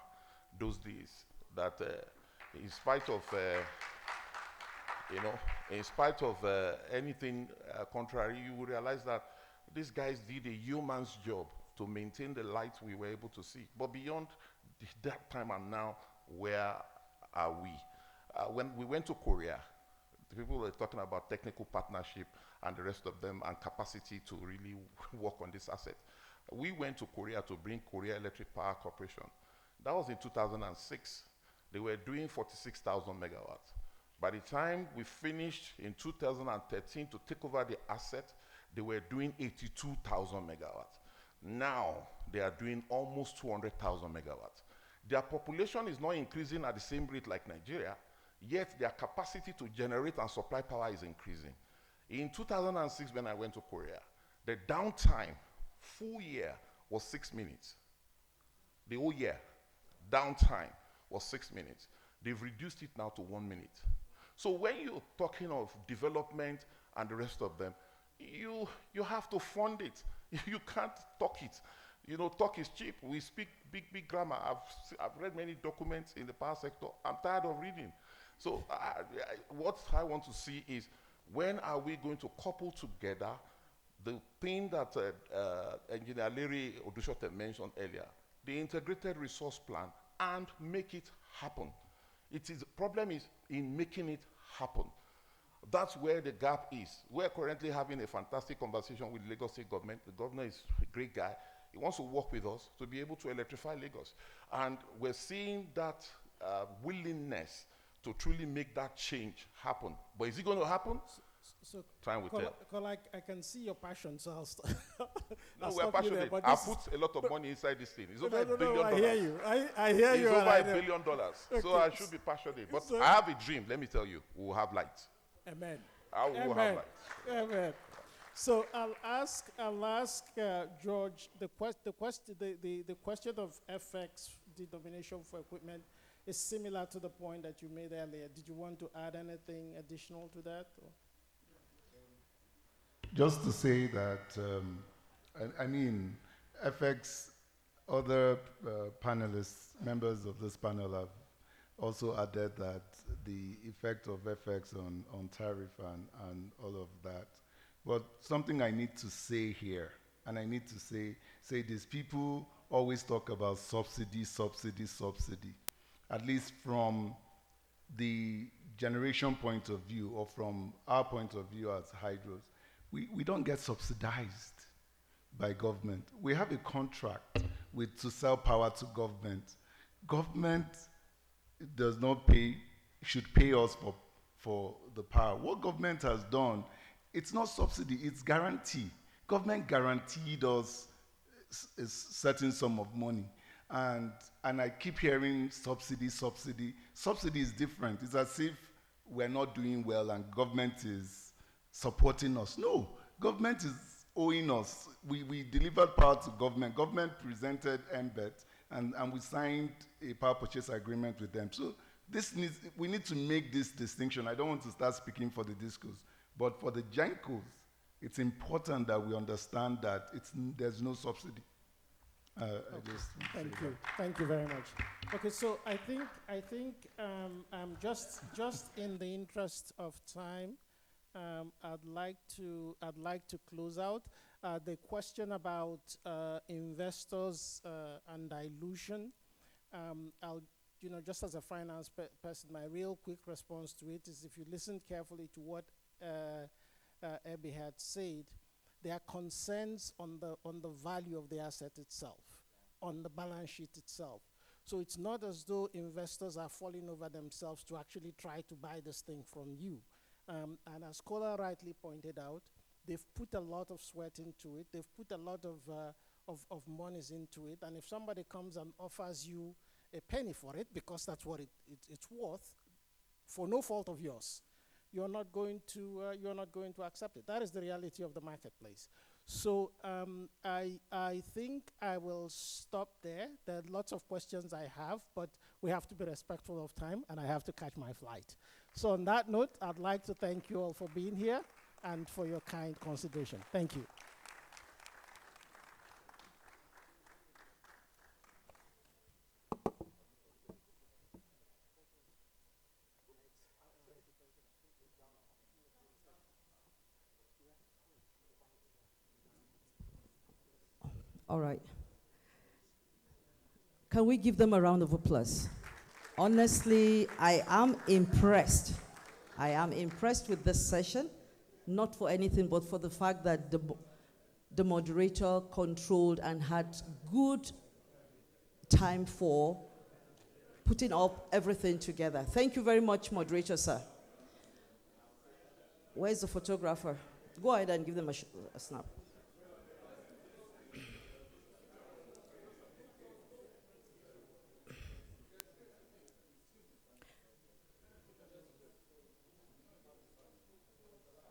Speaker 13: those days. That in spite of, in spite of anything contrary, you will realize that
Speaker 4: These guys did a yeoman's job to maintain the light we were able to see. But beyond that time and now, where are we? When we went to Korea, the people were talking about technical partnership and the rest of them and capacity to really work on this asset. We went to Korea to bring Korea Electric Power Corporation. That was in 2006. They were doing 46,000 megawatts. By the time we finished in 2013 to take over the asset, they were doing 82,000 megawatts. Now, they are doing almost 200,000 megawatts. Their population is not increasing at the same rate like Nigeria, yet their capacity to generate and supply power is increasing. In 2006, when I went to Korea, the downtime, full year, was 6 minutes. The whole year, downtime was 6 minutes. They've reduced it now to 1 minute. So when you're talking of development and the rest of them, you have to fund it. You can't talk it. You know, talk is cheap. We speak big grammar. I've read many documents in the power sector. I'm tired of reading. So what I want to see is, when are we going to couple together the thing that Engineer Larry Odushote mentioned earlier, the integrated resource plan, and make it happen? The problem is in making it happen. That's where the gap is. We're currently having a fantastic conversation with Lagos State government. The governor is a great guy. He wants to work with us to be able to electrify Lagos. And we're seeing that willingness to truly make that change happen. But is it going to happen?
Speaker 2: So
Speaker 4: time will tell.
Speaker 2: I can see your passion, so I'll start.
Speaker 4: No, we're passionate. I put a lot of money inside this thing. It's over $1 billion.
Speaker 2: I hear you. I hear you.
Speaker 4: It's over $1 billion.
Speaker 2: Okay.
Speaker 4: So I should be passionate. But I have a dream. Let me tell you, we'll have light.
Speaker 2: Amen.
Speaker 4: I will have light.
Speaker 2: Amen. So I'll ask George the question of FX denomination for equipment is similar to the point that you made earlier. Did you want to add anything additional to that? Or?
Speaker 5: Just to say that, I mean, FX, other panelists, members of this panel have also added that the effect of FX on tariff and all of that. But something I need to say here, and I need to say this, people always talk about subsidy, subsidy, subsidy. At least from the generation point of view, or from our point of view as hydros, we don't get subsidized by government. We have a contract to sell power to government. Government does not should pay us for the power. What government has done, it's not subsidy, it's guarantee. Government guaranteed us a certain sum of money. And I keep hearing subsidy, subsidy. Subsidy is different. It's as if we're not doing well and government is supporting us. No, government is owing us. We delivered power to government. Government presented MBET, and we signed a power purchase agreement with them. So we need to make this distinction. I don't want to start speaking for the discos, but for the Gencos, it's important that we understand that there's no subsidy.
Speaker 2: Thank you very much. Okay, so I think just in the interest of time, I'd like to close out the question about investors and dilution. I'll, just as a finance person, my real quick response to it is, if you listen carefully to what Ebby had said, there are concerns on the value of the asset itself, on the balance sheet itself. So it's not as though investors are falling over themselves to actually try to buy this thing from you. And as Kola rightly pointed out, they've put a lot of sweat into it. They've put a lot of monies into it. And if somebody comes and offers you a penny for it, because that's what it's worth, for no fault of yours, you're not going to accept it. That is the reality of the marketplace. So I think I will stop there. There are lots of questions I have, but we have to be respectful of time, and I have to catch my flight. So on that note, I'd like to thank you all for being here and for your kind consideration. Thank you.
Speaker 1: All right. Can we give them a round of applause? Honestly, I am impressed. I am impressed with this session, not for anything, but for the fact that the moderator controlled and had good time for putting up everything together. Thank you very much, moderator, sir. Where's the photographer? Go ahead and give them a snap.